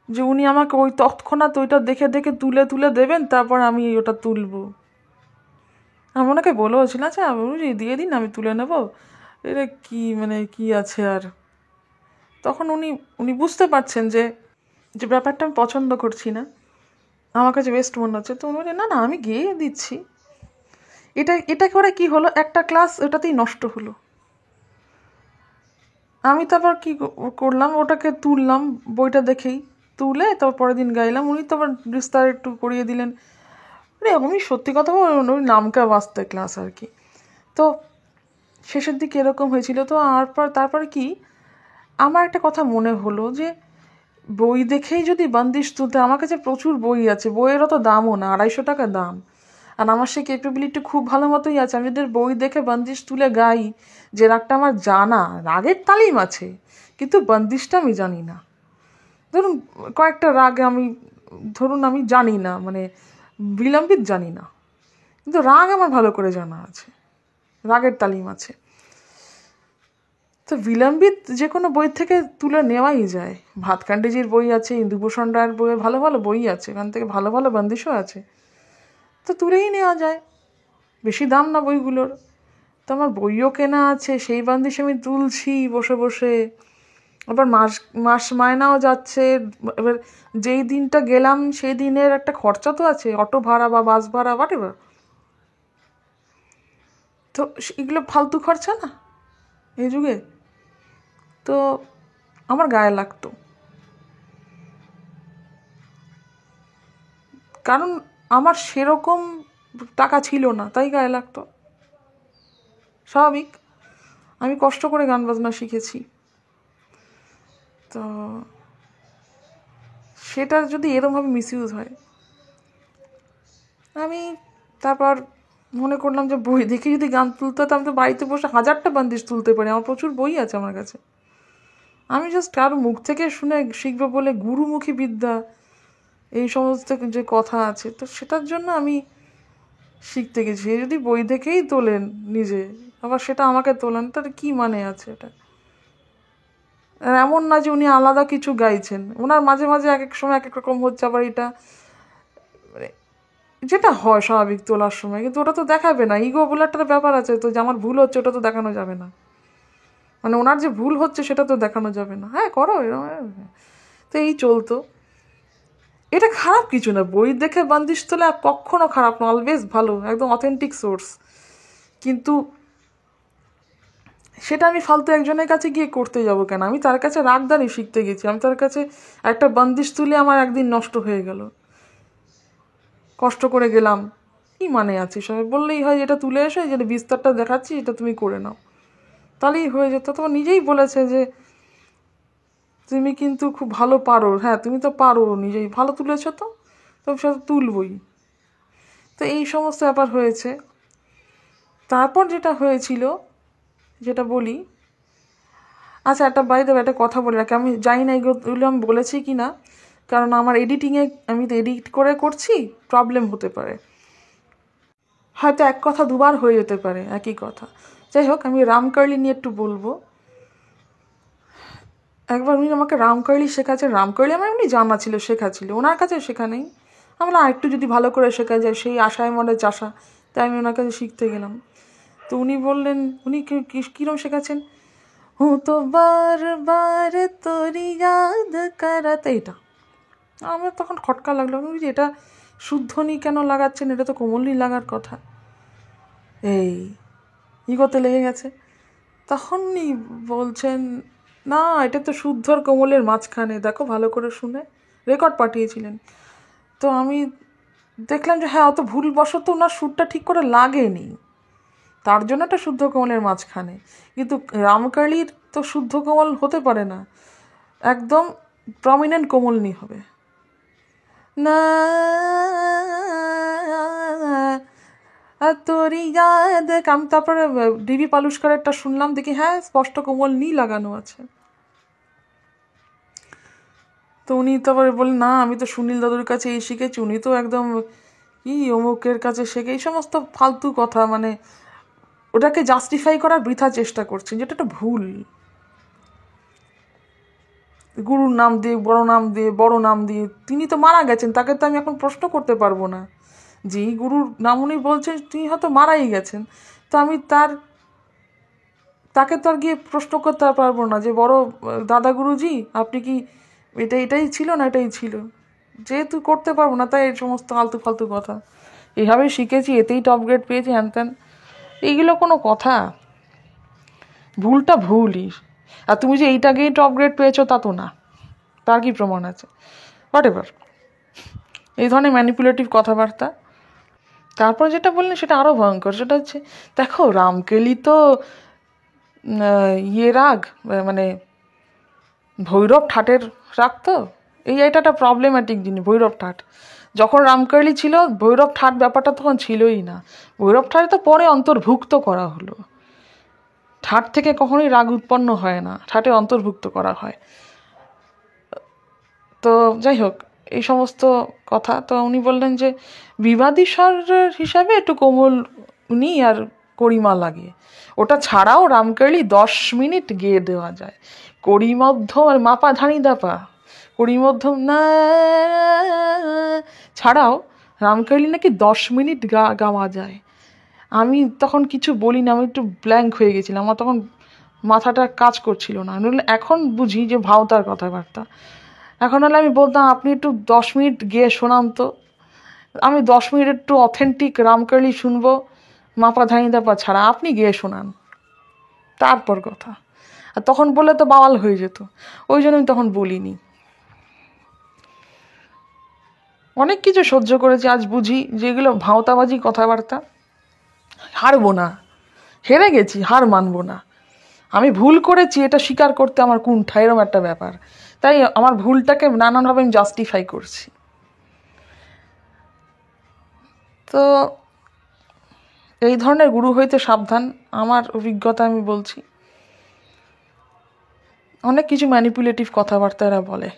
[SPEAKER 1] যে উনি আমাকে ওই তৎক্ষণাৎ ওইটা দেখে দেখে তুলে তুলে দেবেন, তারপর আমি ওটা তুলবো। আমি ওনাকে বলেওছিলাম, আচ্ছা দিয়ে দিন, আমি তুলে নেবো, এটা কি মানে কি আছে আর। তখন উনি উনি বুঝতে পারছেন যে যে ব্যাপারটা আমি পছন্দ করছি না, আমার কাছে বেস্ট মনে হচ্ছে। তো উনি বলে, না না আমি গিয়ে দিচ্ছি। এটা করে কি হলো, একটা ক্লাস ওটাতেই নষ্ট হলো। আমি তারপর কি করলাম, ওটাকে তুললাম বইটা দেখেই, তুলে তারপর পরের দিন গাইলাম। উনি তো আবার বিস্তার একটু করিয়ে দিলেন। আমি সত্যি কথা বলবো, ওই নামকা বাঁচতে ক্লাস আর কি। তো শেষের দিকে এরকম হয়েছিল। তো তারপর কি আমার একটা কথা মনে হলো যে বই দেখেই যদি বান্দিশ তুলতে, আমার কাছে প্রচুর বই আছে, বইয়েরও তো দামও না, 250 টাকা দাম। আর আমার সেই ক্যাপেবিলিটি খুব ভালো মতোই আছে। আমি যদি বই দেখে বান্দিশ তুলে গাই, যে রাগটা আমার জানা, রাগের তালিম আছে, কিন্তু বান্দিশটা আমি জানি না। ধরুন কয়েকটা রাগ আমি জানি না, মানে বিলম্বিত জানি না, কিন্তু রাগ আমার ভালো করে জানা আছে, রাগের তালিম আছে। তো বিলম্বিত যে কোনো বই থেকে তুলে নেওয়াই যায়। ভাতকান্ডিজির বই আছে, ইন্দুভূষণ রায়ের বইয়ে ভালো ভালো বই আছে, এখান থেকে ভালো ভালো বান্দিশও আছে, তো তুলেই নেওয়া যায়, বেশি দাম না বইগুলোর। তো আমার বইও কেনা আছে, সেই বান্দিশ আমি তুলছি বসে বসে। আবার মাস মায়নাও যাচ্ছে। এবার যেই দিনটা গেলাম সেই দিনের একটা খরচা তো আছে, অটো ভাড়া বা বাস ভাড়া হোয়াটএভার। তো এগুলো ফালতু খরচা না এই যুগে। তো আমার গায়ে লাগতো, কারণ আমার সেরকম টাকা ছিল না, তাই গায়ে লাগতো, স্বাভাবিক। আমি কষ্ট করে গান বাজনা শিখেছি, তো সেটা যদি এরমভাবে মিসইউজ হয়। আমি তারপর মনে করলাম যে বই দেখে যদি গান তুলতে হতো, আমি তো বাড়িতে বসে 1000টা বান্দিশ তুলতে পারি, আমার প্রচুর বই আছে আমার কাছে। আমি জাস্ট কারো মুখ থেকে শুনে শিখবো বলে, গুরুমুখী বিদ্যা এই সমস্ত যে কথা আছে, তো সেটার জন্য আমি শিখতে গেছি। যদি বই দেখেই তোলেন নিজে, আবার সেটা আমাকে তোলেন, তার কি মানে আছে এটা? এমন না যে উনি আলাদা কিছু গাইছেন, ওনার মাঝে মাঝে এক এক সময় এক এক রকম হচ্ছে, আবার এটা মানে যেটা হয় স্বাভাবিক তোলার সময়, কিন্তু ওটা তো দেখাবে না। ইগো বলে একটা ব্যাপার আছে তো, যে আমার ভুল হচ্ছে ওটা তো দেখানো যাবে না, মানে ওনার যে ভুল হচ্ছে সেটা তো দেখানো যাবে না। হ্যাঁ করো এরকম, তো এই চলতো। এটা খারাপ কিছু না, বই দেখে বান্দিশ তোলা কখনো খারাপ না, অলওয়েজ ভালো, একদম অথেন্টিক সোর্স। কিন্তু সেটা আমি ফালতু একজনের কাছে গিয়ে করতে যাব কেন? আমি তার কাছে রাগদারি শিখতে গেছি, আমি তার কাছে একটা বান্দিশ তুলে আমার একদিন নষ্ট হয়ে গেল, কষ্ট করে গেলাম, কি মানে আছে? সবাই বললেই হয় এটা তুলে এসে যেটা বিস্তারটা দেখাচ্ছি এটা তুমি করে নাও, তাহলেই হয়ে যেত। তোমার নিজেই বলেছে যে তুমি কিন্তু খুব ভালো পারো। হ্যাঁ তুমি তো পারো, নিজেই ভালো তুলেছো, তো তুমি সেটা তুলবই। তো এই সমস্ত ব্যাপার হয়েছে। তারপর যেটা হয়েছিল, যেটা বলি, আচ্ছা একটা বাইরে একটা কথা বলে রাখি, আমি জানি না এগুলো আমি বলেছি কি না, কারণ আমার এডিটিংয়ে আমি তো এডিট করে করছি, প্রবলেম হতে পারে, হয়তো এক কথা দুবার হয়ে যেতে পারে একই কথা। যাই হোক, আমি রামকার্লি নিয়ে একটু বলবো। একবার উনি আমাকে রামকার্লি শেখাচ্ছেন। রামকার্লি আমার এমনি জানা ছিল, শেখা ছিল, ওনার কাছে শেখা নেই। আমরা আরেকটু যদি ভালো করে শেখা যায়, সেই আশায় মনে চাষা, তাই আমি ওনার কাছে শিখতে গেলাম। তো উনি বললেন, উনি কীরকম শেখাচ্ছেন, হুঁ তো বার বার তোরি ইয়াদ করাত, এইটা আমার তখন খটকা লাগলো। আমি বলছি এটা শুদ্ধনি কেন লাগাচ্ছেন, এটা তো কোমলই লাগার কথা। এই ইগোতে লেগে গেছে। তখন উনি বলছেন, না এটা তো শুদ্ধর কোমলের মাঝখানে, দেখো ভালো করে শুনে, রেকর্ড পাঠিয়েছিলেন। তো আমি দেখলাম যে হ্যাঁ, অত ভুলবশত ওনার সুরটা ঠিক করে লাগেনি, তার জন্য একটা শুদ্ধ কোমলের মাঝখানে। কিন্তু রামকার্লির তো শুদ্ধ কোমল হতে পারে না, একদম প্রমিনেন্ট কোমলনি হবে না। তোরি ইয়াদ, আমি তারপরে ডিবি পালুস্কারেরটা শুনলাম, দেখি হ্যাঁ স্পষ্ট কোমল নি লাগানো আছে। তো উনি তারপরে বললেন, না আমি তো সুনীল দাদুর কাছে এই শিখেছি, উনি তো একদম কি অমুকের কাছে শেখে, এই সমস্ত ফালতু কথা, মানে ওটাকে জাস্টিফাই করার বৃথা চেষ্টা করছেন, যেটা একটা ভুল। গুরুর নাম দিয়ে, বড় নাম দিয়ে। তিনি তো মারা গেছেন, তাকে তো আমি এখন প্রশ্ন করতে পারবো না। যেই গুরুর নাম উনি বলছেন তিনি হয়তো মারাই গেছেন, তো আমি তাকে তো আর গিয়ে প্রশ্ন করতে পারবো না যে বড় দাদা গুরুজি আপনি কি এটাই ছিল না এটাই ছিল। যেহেতু করতে পারবো না, তাই এই সমস্ত আলতু ফালতু কথা। এইভাবেই শিখেছি, এতেই টপ গ্রেড পেয়েছি, হ্যান ত্যান। এইগুলো কোনো কথা? ভুলটা ভুলই। আর তুমি যে এইটাকেই টপ গ্রেড পেয়েছো তা তো না, তার কি প্রমাণ আছে? হোয়াট এভার, এই ধরনের ম্যানিপুলেটিভ কথাবার্তা। তারপর যেটা বললেন সেটা আরও ভয়ঙ্কর, সেটা হচ্ছে দেখো রামকেলি তো রাগ, মানে ভৈরব ঠাটের রাগ। তো এটা একটা প্রবলেম্যাটিক জিনিস। ভৈরব ঠাট যখন রামকেলি ছিল, ভৈরব ঠাট ব্যাপারটা তখন ছিলই না। ভৈরব ঠাট তো পরে অন্তর্ভুক্ত করা হলো। ঠাট থেকে কখনোই রাগ উৎপন্ন হয় না, ঠাটে অন্তর্ভুক্ত করা হয়। তো যাই হোক, এই সমস্ত কথা। তো উনি বললেন যে বিবাদী স্বর হিসাবে একটু কোমল উনি আর করিমা লাগে। ওটা ছাড়াও রামকেলি 10 মিনিট গেয়ে দেওয়া যায়। করিমধ্যম আর মাপা ধানি দাপা, করিমধ্যম না ছাড়াও রামকেলি নাকি 10 মিনিট গাওয়া যায়। আমি তখন কিছু বলি না, আমি একটু ব্ল্যাঙ্ক হয়ে গেছিলাম, আমার তখন মাথাটা কাজ করছিল না। এখন বুঝি যে ভাওতার কথাবার্তা। এখন হলে আমি বলতাম আপনি একটু 10 মিনিট গেয়ে শোনান তো, আমি 10 মিনিট একটু অথেন্টিক রামকেলি শুনবো, মাপা ধানি দাপা ছাড়া। আপনি গেয়ে শোনান, তারপর কথা। আর তখন বলে তো বাওয়াল হয়ে যেত, ওই জন্য আমি তখন বলিনি। অনেক কিছু সহ্য করেছি, আজ বুঝি যেগুলো ভাওতাবাজি কথাবার্তা। হারবো না, হেরে গেছি, হার মানবো না। আমি ভুল করেছি এটা স্বীকার করতে আমার কুণ্ঠা, এরকম একটা ব্যাপার। তাই আমার ভুলটাকে নানানভাবে আমি জাস্টিফাই করছি। তো এই ধরনের গুরু হইতে সাবধান, আমার অভিজ্ঞতা আমি বলছি। অনেক কিছু ম্যানিপুলেটিভ কথাবার্তা এরা বলে।